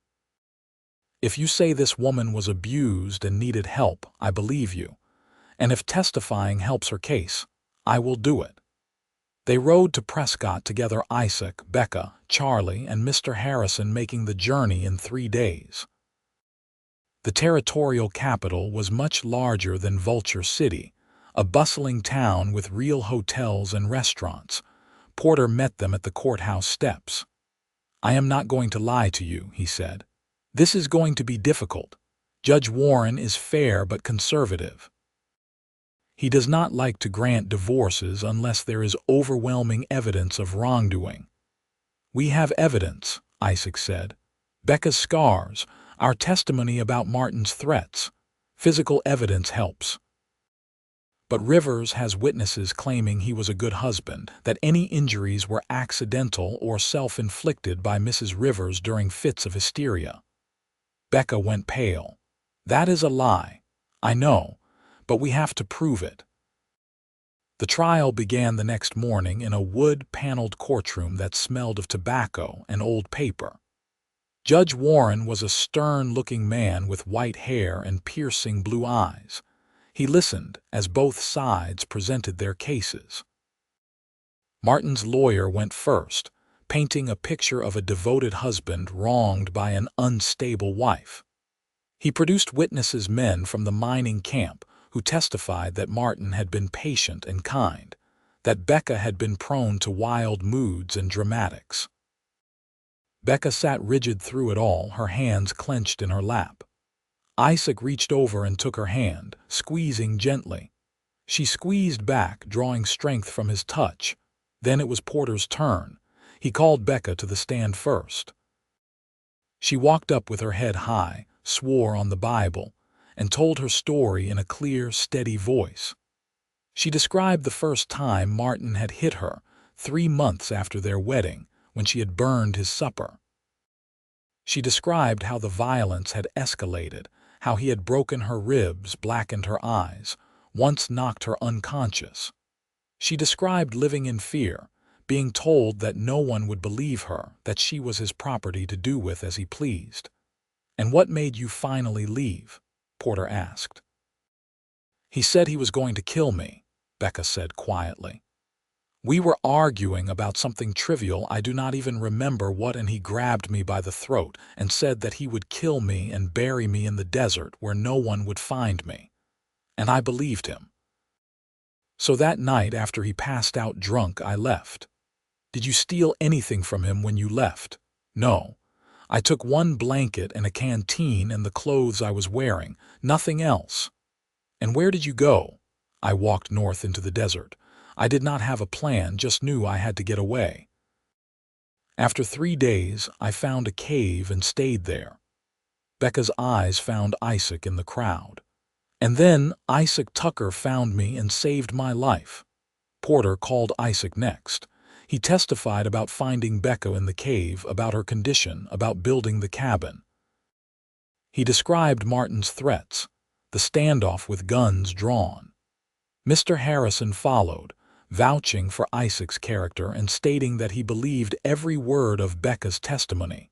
If you say this woman was abused and needed help, I believe you. And if testifying helps her case, I will do it." They rode to Prescott together, Isaac, Becca, Charlie, and Mr. Harrison, making the journey in 3 days. The territorial capital was much larger than Vulture City, a bustling town with real hotels and restaurants. Porter met them at the courthouse steps. "I am not going to lie to you," he said. "This is going to be difficult. Judge Warren is fair but conservative. He does not like to grant divorces unless there is overwhelming evidence of wrongdoing." "We have evidence," Isaac said. "Becca's scars, our testimony about Martin's threats. Physical evidence helps." But Rivers has witnesses claiming he was a good husband, that any injuries were accidental or self-inflicted by Mrs. Rivers during fits of hysteria. Becca went pale. "That is a lie. I know, but we have to prove it." The trial began the next morning in a wood-paneled courtroom that smelled of tobacco and old paper. Judge Warren was a stern-looking man with white hair and piercing blue eyes. He listened as both sides presented their cases. Martin's lawyer went first, painting a picture of a devoted husband wronged by an unstable wife. He produced witnesses, men from the mining camp, who testified that Martin had been patient and kind, that Becca had been prone to wild moods and dramatics. Becca sat rigid through it all, her hands clenched in her lap. Isaac reached over and took her hand, squeezing gently. She squeezed back, drawing strength from his touch. Then it was Porter's turn. He called Becca to the stand first. She walked up with her head high, swore on the Bible, and told her story in a clear, steady voice. She described the first time Martin had hit her, 3 months after their wedding, when she had burned his supper. She described how the violence had escalated, how he had broken her ribs, blackened her eyes, once knocked her unconscious. She described living in fear, being told that no one would believe her, that she was his property to do with as he pleased. "And what made you finally leave?" Porter asked. "He said he was going to kill me," Becca said quietly. "We were arguing about something trivial, I do not even remember what, and he grabbed me by the throat and said that he would kill me and bury me in the desert where no one would find me. And I believed him. So that night after he passed out drunk, I left." "Did you steal anything from him when you left?" "No. I took 1 blanket and a canteen and the clothes I was wearing, nothing else." "And where did you go?" "I walked north into the desert. I did not have a plan, just knew I had to get away. After 3 days, I found a cave and stayed there." Becca's eyes found Isaac in the crowd. "And then Isaac Tucker found me and saved my life." Porter called Isaac next. He testified about finding Becca in the cave, about her condition, about building the cabin. He described Martin's threats, the standoff with guns drawn. Mr. Harrison followed, vouching for Isaac's character and stating that he believed every word of Becca's testimony.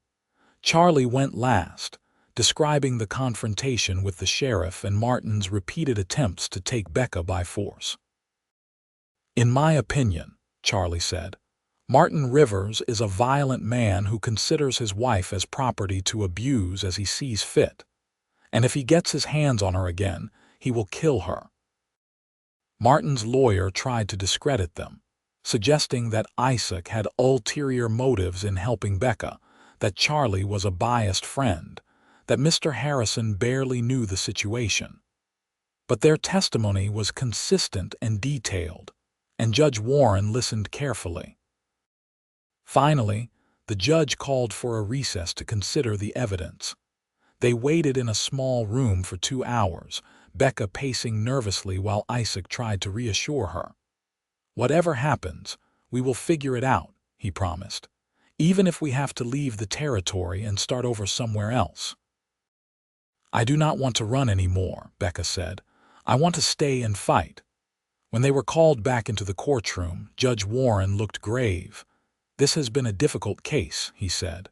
Charlie went last, describing the confrontation with the sheriff and Martin's repeated attempts to take Becca by force. "In my opinion," Charlie said, "Martin Rivers is a violent man who considers his wife as property to abuse as he sees fit. And if he gets his hands on her again, he will kill her." Martin's lawyer tried to discredit them, suggesting that Isaac had ulterior motives in helping Becca, that Charlie was a biased friend, that Mr. Harrison barely knew the situation. But their testimony was consistent and detailed, and Judge Warren listened carefully. Finally, the judge called for a recess to consider the evidence. They waited in a small room for 2 hours, Becca pacing nervously while Isaac tried to reassure her. "Whatever happens, we will figure it out," he promised, "even if we have to leave the territory and start over somewhere else." "I do not want to run anymore," Becca said. "I want to stay and fight." When they were called back into the courtroom, Judge Warren looked grave. "This has been a difficult case," he said.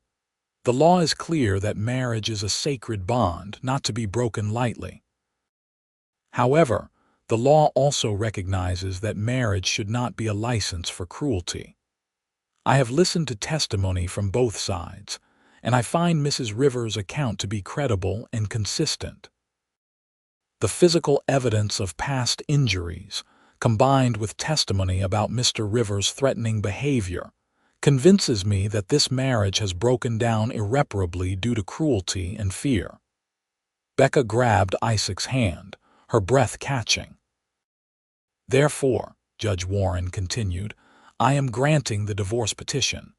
"The law is clear that marriage is a sacred bond, not to be broken lightly. However, the law also recognizes that marriage should not be a license for cruelty. I have listened to testimony from both sides, and I find Mrs. Rivers' account to be credible and consistent. The physical evidence of past injuries, combined with testimony about Mr. Rivers' threatening behavior, convinces me that this marriage has broken down irreparably due to cruelty and fear." Becca grabbed Isaac's hand, her breath catching. "Therefore," Judge Warren continued, "I am granting the divorce petition.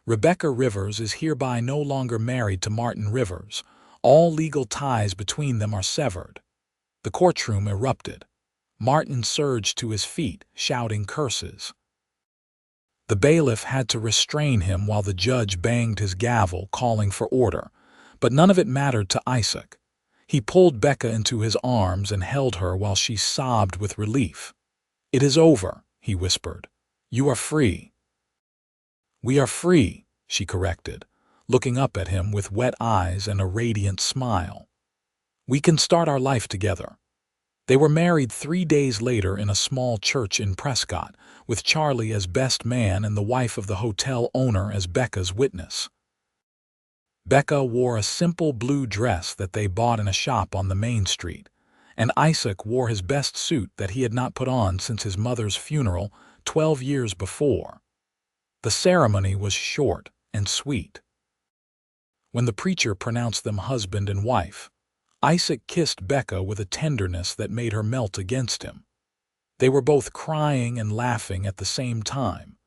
Rebecca Rivers is hereby no longer married to Martin Rivers. All legal ties between them are severed." The courtroom erupted. Martin surged to his feet, shouting curses. The bailiff had to restrain him while the judge banged his gavel, calling for order, but none of it mattered to Isaac. He pulled Becca into his arms and held her while she sobbed with relief. "It is over," he whispered. "You are free." "We are free," she corrected, looking up at him with wet eyes and a radiant smile. "We can start our life together." They were married 3 days later in a small church in Prescott, with Charlie as best man and the wife of the hotel owner as Becca's witness. Becca wore a simple blue dress that they bought in a shop on the main street, and Isaac wore his best suit that he had not put on since his mother's funeral 12 years before. The ceremony was short and sweet. When the preacher pronounced them husband and wife, Isaac kissed Becca with a tenderness that made her melt against him. They were both crying and laughing at the same time.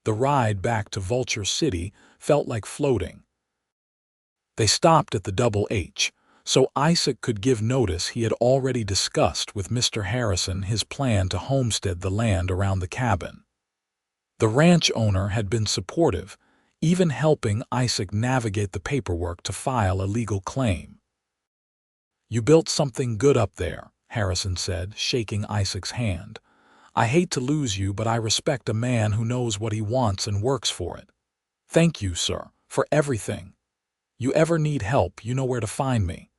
The ride back to Vulture City felt like floating. They stopped at the Double H, so Isaac could give notice he had already discussed with Mr. Harrison his plan to homestead the land around the cabin. The ranch owner had been supportive, even helping Isaac navigate the paperwork to file a legal claim. "You built something good up there," Harrison said, shaking Isaac's hand. "I hate to lose you, but I respect a man who knows what he wants and works for it. Thank you, sir, for everything. You ever need help, you know where to find me."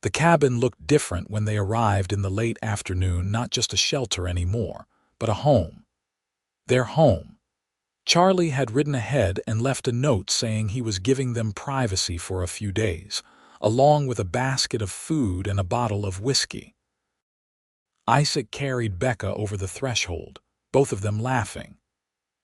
The cabin looked different when they arrived in the late afternoon, not just a shelter anymore, but a home. Their home. Charlie had ridden ahead and left a note saying he was giving them privacy for a few days, along with a basket of food and a bottle of whiskey. Isaac carried Becca over the threshold, both of them laughing.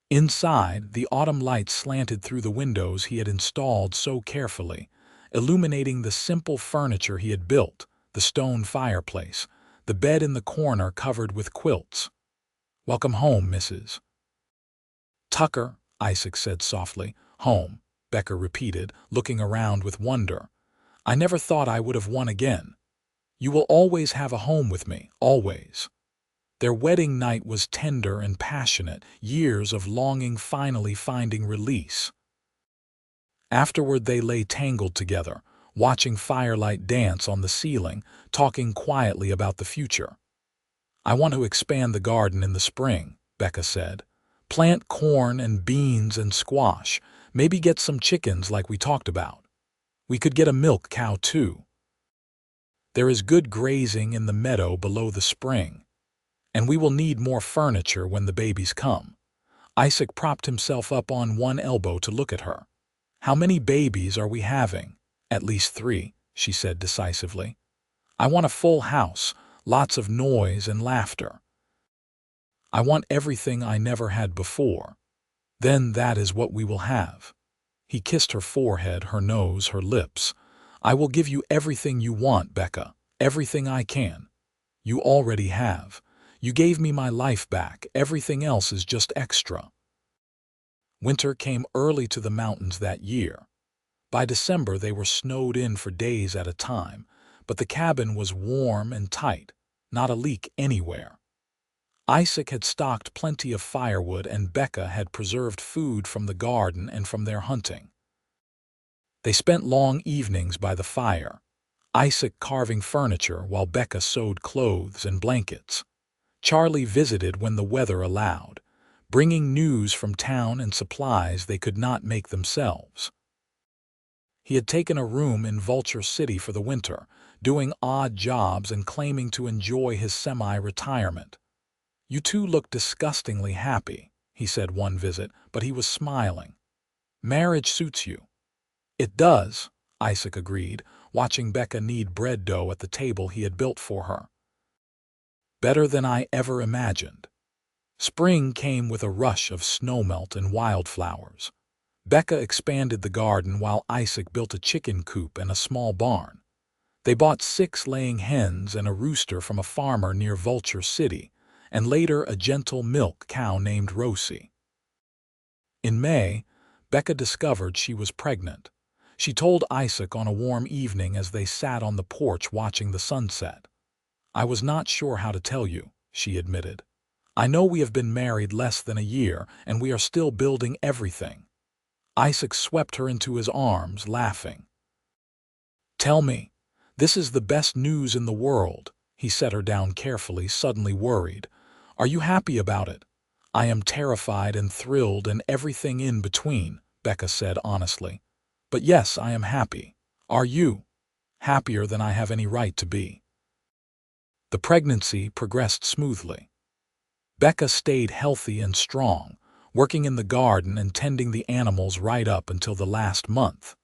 Inside, the autumn light slanted through the windows he had installed so carefully, illuminating the simple furniture he had built, the stone fireplace, the bed in the corner covered with quilts. "Welcome home, Mrs. Tucker," Isaac said softly. "Home," Becca repeated, looking around with wonder. "I never thought I would have one again. You will always have a home with me, always." Their wedding night was tender and passionate, years of longing finally finding release. Afterward they lay tangled together, watching firelight dance on the ceiling, talking quietly about the future. "I want to expand the garden in the spring," Becca said. "Plant corn and beans and squash, maybe get some chickens like we talked about. We could get a milk cow too. There is good grazing in the meadow below the spring. And we will need more furniture when the babies come." Isaac propped himself up on one elbow to look at her. "How many babies are we having?" "At least 3, she said decisively. "I want a full house, lots of noise and laughter. I want everything I never had before. Then that is what we will have." He kissed her forehead, her nose, her lips. "I will give you everything you want, Becca, everything I can. You already have. You gave me my life back, everything else is just extra." Winter came early to the mountains that year. By December, they were snowed in for days at a time, but the cabin was warm and tight, not a leak anywhere. Isaac had stocked plenty of firewood and Becca had preserved food from the garden and from their hunting. They spent long evenings by the fire, Isaac carving furniture while Becca sewed clothes and blankets. Charlie visited when the weather allowed, bringing news from town and supplies they could not make themselves. He had taken a room in Vulture City for the winter, doing odd jobs and claiming to enjoy his semi-retirement. "You two look disgustingly happy," he said one visit, but he was smiling. "Marriage suits you." "It does," Isaac agreed, watching Becca knead bread dough at the table he had built for her. "Better than I ever imagined." Spring came with a rush of snowmelt and wildflowers. Becca expanded the garden while Isaac built a chicken coop and a small barn. They bought 6 laying hens and a rooster from a farmer near Vulture City, and later a gentle milk cow named Rosie. In May, Becca discovered she was pregnant. She told Isaac on a warm evening as they sat on the porch watching the sunset. "I was not sure how to tell you," she admitted. "I know we have been married less than a year, and we are still building everything." Isaac swept her into his arms, laughing. "Tell me, this is the best news in the world." He set her down carefully, suddenly worried. "Are you happy about it?" "I am terrified and thrilled and everything in between," Becca said honestly. "But yes, I am happy. Are you?" "Happier than I have any right to be." The pregnancy progressed smoothly. Becca stayed healthy and strong, working in the garden and tending the animals right up until the last month.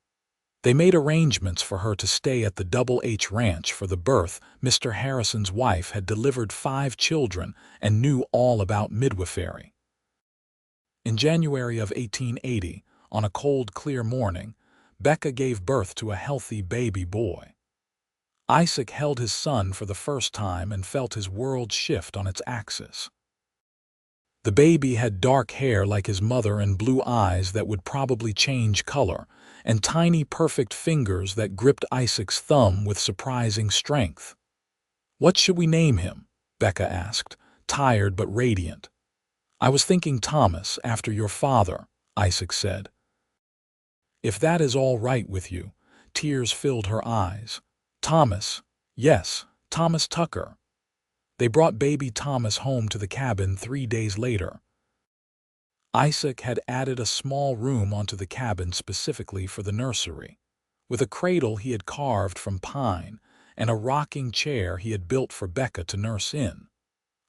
They made arrangements for her to stay at the Double H Ranch for the birth. Mr. Harrison's wife had delivered 5 children and knew all about midwifery. In January of 1880, on a cold, clear morning, Becca gave birth to a healthy baby boy. Isaac held his son for the first time and felt his world shift on its axis. The baby had dark hair like his mother and blue eyes that would probably change color, and tiny perfect fingers that gripped Isaac's thumb with surprising strength. "What should we name him?" Becca asked, tired but radiant. "I was thinking Thomas, after your father," Isaac said. "If that is all right with you." Tears filled her eyes. "Thomas, yes, Thomas Tucker." They brought baby Thomas home to the cabin 3 days later. Isaac had added a small room onto the cabin specifically for the nursery, with a cradle he had carved from pine and a rocking chair he had built for Becca to nurse in.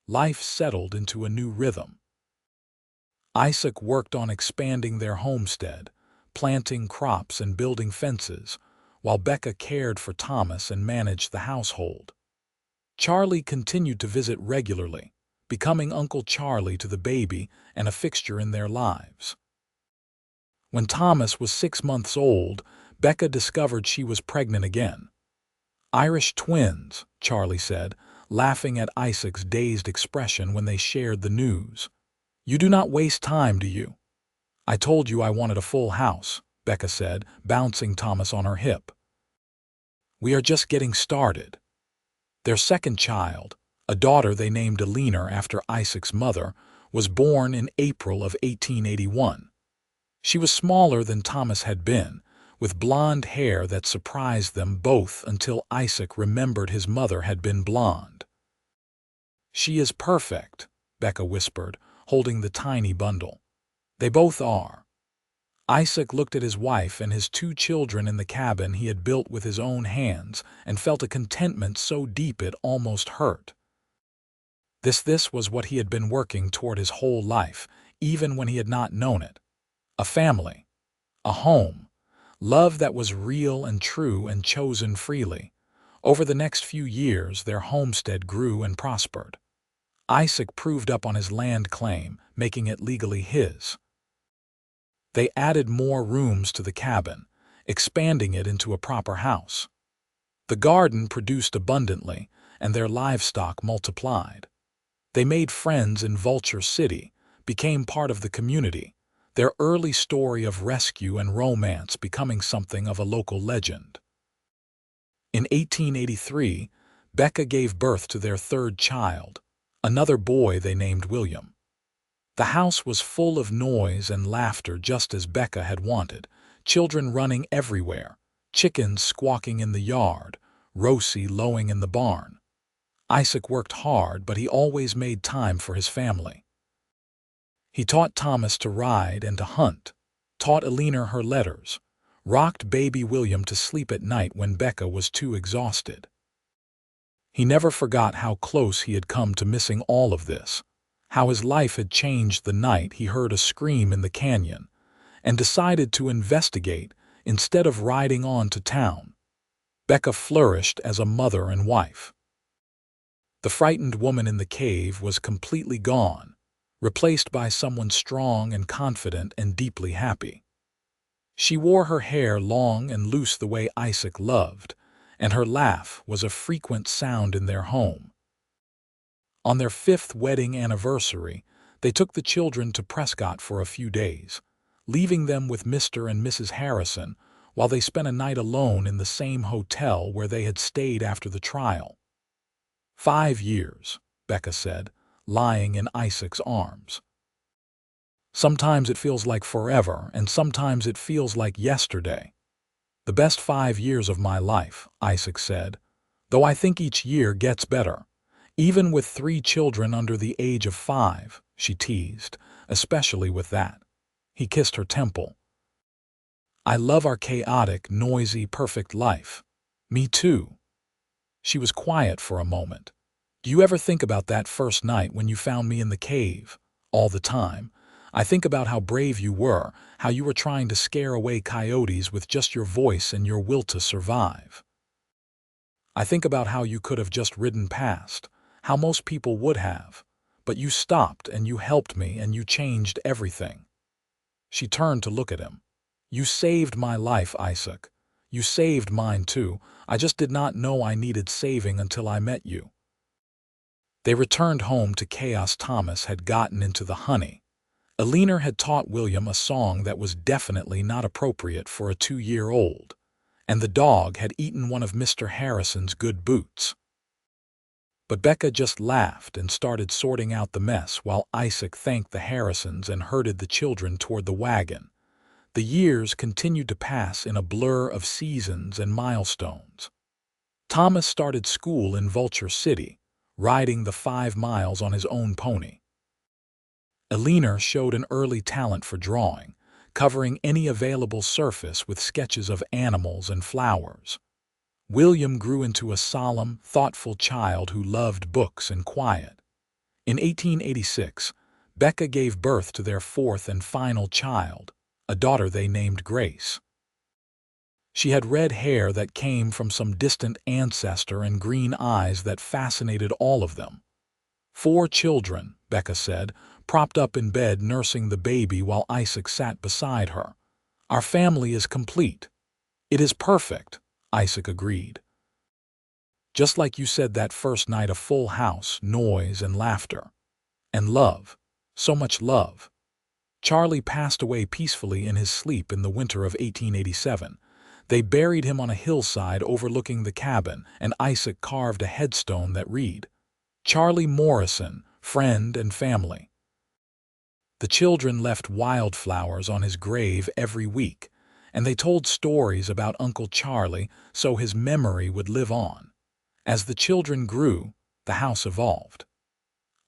Life settled into a new rhythm. Isaac worked on expanding their homestead, planting crops and building fences, while Becca cared for Thomas and managed the household. Charlie continued to visit regularly, becoming Uncle Charlie to the baby and a fixture in their lives. When Thomas was 6 months old, Becca discovered she was pregnant again. "Irish twins," Charlie said, laughing at Isaac's dazed expression when they shared the news. "You do not waste time, do you?" "I told you I wanted a full house," Becca said, bouncing Thomas on her hip. "We are just getting started." Their second child, a daughter they named Alina after Isaac's mother, was born in April of 1881. She was smaller than Thomas had been, with blonde hair that surprised them both until Isaac remembered his mother had been blonde. "She is perfect," Becca whispered, holding the tiny bundle. "They both are." Isaac looked at his wife and his 2 children in the cabin he had built with his own hands and felt a contentment so deep it almost hurt. This was what he had been working toward his whole life, even when he had not known it. A family, a home, love that was real and true and chosen freely. Over the next few years, their homestead grew and prospered. Isaac proved up on his land claim, making it legally his. They added more rooms to the cabin, expanding it into a proper house. The garden produced abundantly, and their livestock multiplied. They made friends in Vulture City, became part of the community. their early story of rescue and romance becoming something of a local legend. In 1883, Becca gave birth to their third child, another boy they named William. The house was full of noise and laughter just as Becca had wanted, children running everywhere, chickens squawking in the yard, Rosie lowing in the barn. Isaac worked hard, but he always made time for his family. He taught Thomas to ride and to hunt, taught Elena her letters, rocked baby William to sleep at night when Becca was too exhausted. He never forgot how close he had come to missing all of this, how his life had changed the night he heard a scream in the canyon, and decided to investigate instead of riding on to town. Becca flourished as a mother and wife. The frightened woman in the cave was completely gone, replaced by someone strong and confident and deeply happy. She wore her hair long and loose the way Isaac loved, and her laugh was a frequent sound in their home. On their 5th wedding anniversary, they took the children to Prescott for a few days, leaving them with Mr. and Mrs. Harrison while they spent a night alone in the same hotel where they had stayed after the trial. 5 years, Becca said, lying in Isaac's arms. Sometimes it feels like forever, and sometimes it feels like yesterday. The best 5 years of my life, Isaac said, though I think each year gets better. Even with 3 children under the age of 5, she teased, especially with that. He kissed her temple. I love our chaotic, noisy, perfect life. Me too. She was quiet for a moment. Do you ever think about that first night when you found me in the cave? All the time. I think about how brave you were, how you were trying to scare away coyotes with just your voice and your will to survive. I think about how you could have just ridden past, how most people would have, but you stopped and you helped me and you changed everything. She turned to look at him. You saved my life, Isaac. You saved mine too. I just did not know I needed saving until I met you. They returned home to chaos. Thomas had gotten into the honey. Elena had taught William a song that was definitely not appropriate for a 2-year-old, and the dog had eaten one of Mr. Harrison's good boots. But Becca just laughed and started sorting out the mess while Isaac thanked the Harrisons and herded the children toward the wagon. The years continued to pass in a blur of seasons and milestones. Thomas started school in Vulture City, riding the 5 miles on his own pony. Elena showed an early talent for drawing, covering any available surface with sketches of animals and flowers. William grew into a solemn, thoughtful child who loved books and quiet. In 1886, Becca gave birth to their 4th and final child, a daughter they named Grace. She had red hair that came from some distant ancestor and green eyes that fascinated all of them. 4 children, Becca said, propped up in bed nursing the baby while Isaac sat beside her. Our family is complete. It is perfect, Isaac agreed. Just like you said that first night, a full house, noise and laughter. And love. So much love. Charlie passed away peacefully in his sleep in the winter of 1887. They buried him on a hillside overlooking the cabin, and Isaac carved a headstone that read, Charlie Morrison, friend and family. The children left wildflowers on his grave every week, and they told stories about Uncle Charlie so his memory would live on. As the children grew, the house evolved.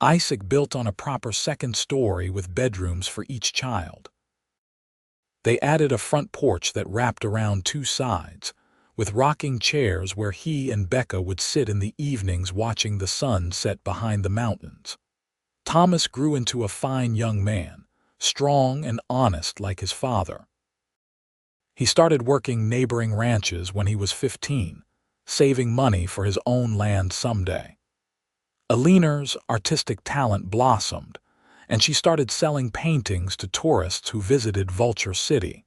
Isaac built on a proper 2nd story with bedrooms for each child. They added a front porch that wrapped around 2 sides, with rocking chairs where he and Becca would sit in the evenings watching the sun set behind the mountains. Thomas grew into a fine young man, strong and honest like his father. He started working neighboring ranches when he was 15, saving money for his own land someday. Elena's artistic talent blossomed, and she started selling paintings to tourists who visited Vulture City.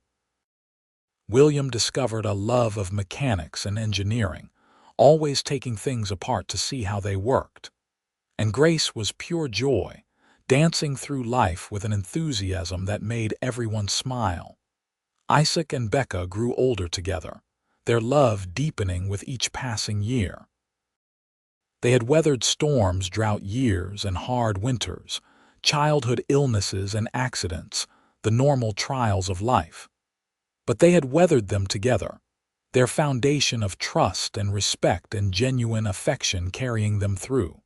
William discovered a love of mechanics and engineering, always taking things apart to see how they worked. And Grace was pure joy, dancing through life with an enthusiasm that made everyone smile. Isaac and Becca grew older together, their love deepening with each passing year. They had weathered storms, drought years, and hard winters, childhood illnesses and accidents, the normal trials of life. But they had weathered them together, their foundation of trust and respect and genuine affection carrying them through.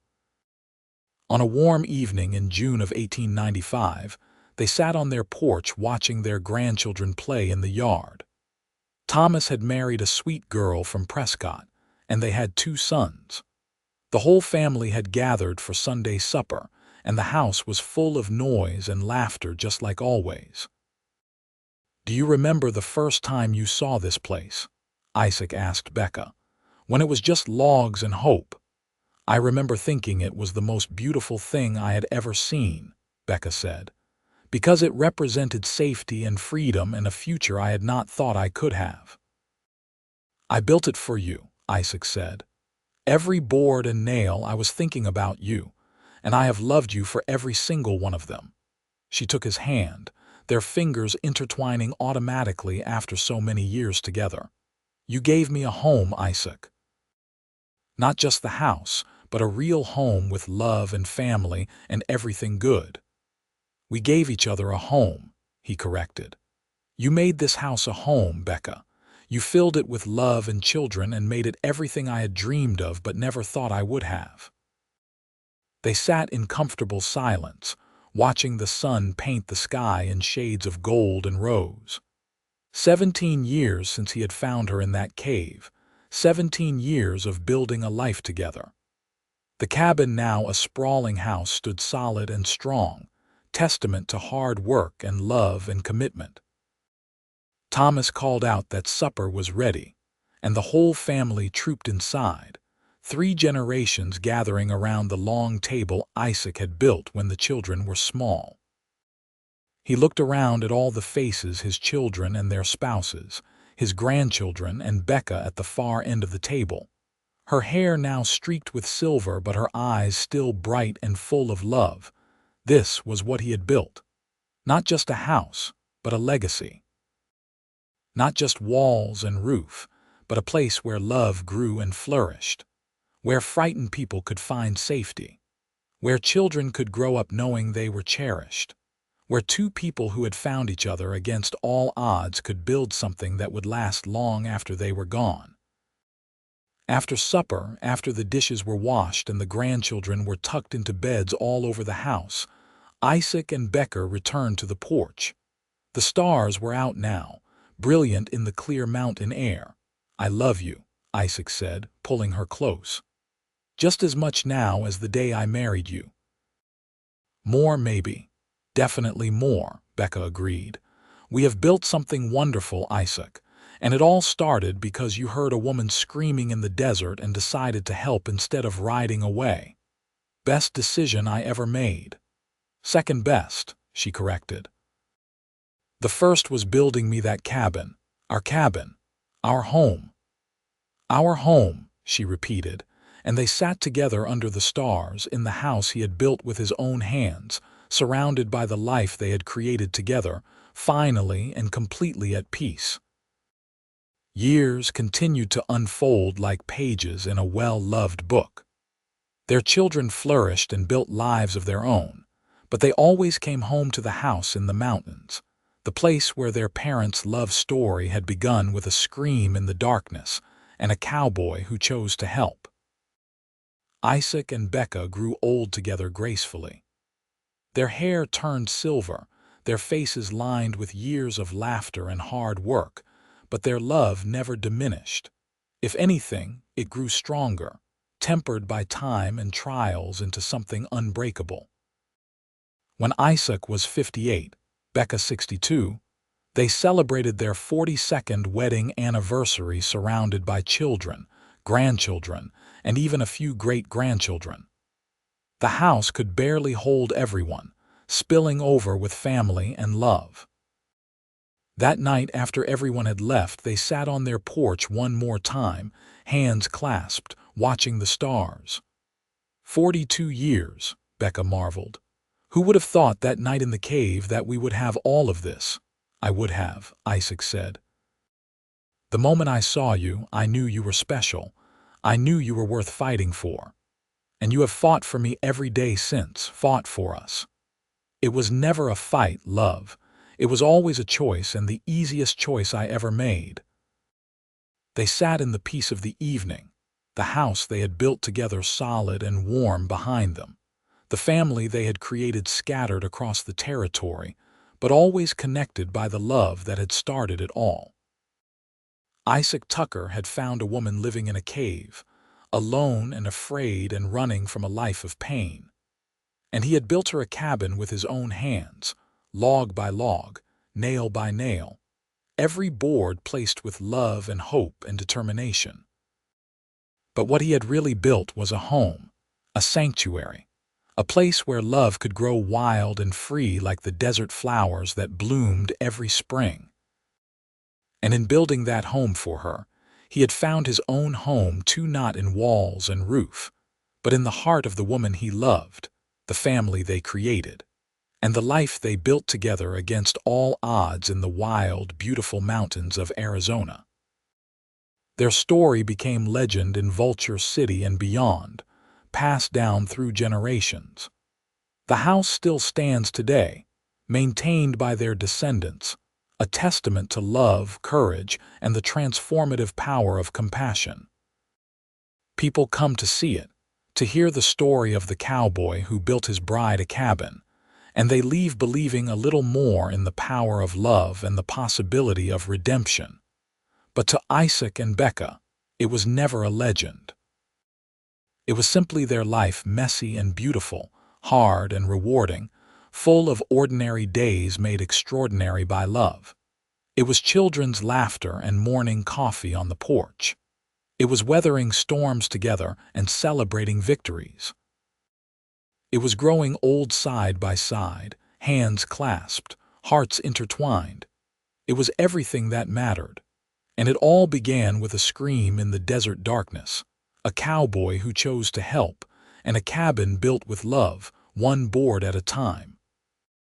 On a warm evening in June of 1895, they sat on their porch watching their grandchildren play in the yard. Thomas had married a sweet girl from Prescott, and they had 2 sons. The whole family had gathered for Sunday supper, and the house was full of noise and laughter just like always. "Do you remember the first time you saw this place?" Isaac asked Becca. "When it was just logs and hope." "I remember thinking it was the most beautiful thing I had ever seen," Becca said, "because it represented safety and freedom and a future I had not thought I could have." "I built it for you," Isaac said. "Every board and nail I was thinking about you, and I have loved you for every single one of them." She took his hand, their fingers intertwining automatically after so many years together. "You gave me a home, Isaac. Not just the house, but a real home with love and family and everything good." "We gave each other a home," he corrected. "You made this house a home, Becca. You filled it with love and children and made it everything I had dreamed of but never thought I would have." They sat in comfortable silence, watching the sun paint the sky in shades of gold and rose. 17 years since he had found her in that cave, 17 years of building a life together. The cabin, now a sprawling house, stood solid and strong, testament to hard work and love and commitment. Thomas called out that supper was ready, and the whole family trooped inside, 3 generations gathering around the long table Isaac had built when the children were small. He looked around at all the faces, his children and their spouses, his grandchildren, and Becca at the far end of the table. Her hair now streaked with silver, but her eyes still bright and full of love. This was what he had built. Not just a house, but a legacy. Not just walls and roof, but a place where love grew and flourished, where frightened people could find safety, where children could grow up knowing they were cherished, where 2 people who had found each other against all odds could build something that would last long after they were gone. After supper, after the dishes were washed and the grandchildren were tucked into beds all over the house, Isaac and Becca returned to the porch. The stars were out now, brilliant in the clear mountain air. "I love you," Isaac said, pulling her close. "Just as much now as the day I married you." "More, maybe. Definitely more," Becca agreed. "We have built something wonderful, Isaac, and it all started because you heard a woman screaming in the desert and decided to help instead of riding away. Best decision I ever made." "Second best," she corrected. "The first was building me that cabin, our home." "Our home," she repeated, and they sat together under the stars in the house he had built with his own hands, surrounded by the life they had created together, finally and completely at peace. Years continued to unfold like pages in a well-loved book. Their children flourished and built lives of their own, but they always came home to the house in the mountains, the place where their parents' love story had begun with a scream in the darkness and a cowboy who chose to help. Isaac and Becca grew old together gracefully. Their hair turned silver, their faces lined with years of laughter and hard work, but their love never diminished. If anything, it grew stronger, tempered by time and trials into something unbreakable. When Isaac was 58, Becca 62, they celebrated their 42nd wedding anniversary surrounded by children, grandchildren, and even a few great-grandchildren. The house could barely hold everyone, spilling over with family and love. That night, after everyone had left, they sat on their porch one more time, hands clasped, watching the stars. 42 years, Becca marveled. Who would have thought that night in the cave that we would have all of this? I would have, Isaac said. The moment I saw you, I knew you were special. I knew you were worth fighting for. And you have fought for me every day since, fought for us. It was never a fight, love. It was always a choice, and the easiest choice I ever made. They sat in the peace of the evening, the house they had built together solid and warm behind them, the family they had created scattered across the territory, but always connected by the love that had started it all. Isaac Tucker had found a woman living in a cave, alone and afraid and running from a life of pain. And he had built her a cabin with his own hands, log by log, nail by nail, every board placed with love and hope and determination. But what he had really built was a home, a sanctuary, a place where love could grow wild and free like the desert flowers that bloomed every spring. And in building that home for her, he had found his own home too, not in walls and roof, but in the heart of the woman he loved, the family they created, and the life they built together against all odds in the wild, beautiful mountains of Arizona. Their story became legend in Vulture City and beyond, passed down through generations. The house still stands today, maintained by their descendants, a testament to love, courage, and the transformative power of compassion. People come to see it, to hear the story of the cowboy who built his bride a cabin, and they leave believing a little more in the power of love and the possibility of redemption. But to Isaac and Becca, it was never a legend. It was simply their life, messy and beautiful, hard and rewarding, full of ordinary days made extraordinary by love. It was children's laughter and morning coffee on the porch. It was weathering storms together and celebrating victories. It was growing old side by side, hands clasped, hearts intertwined. It was everything that mattered. And it all began with a scream in the desert darkness, a cowboy who chose to help, and a cabin built with love, one board at a time.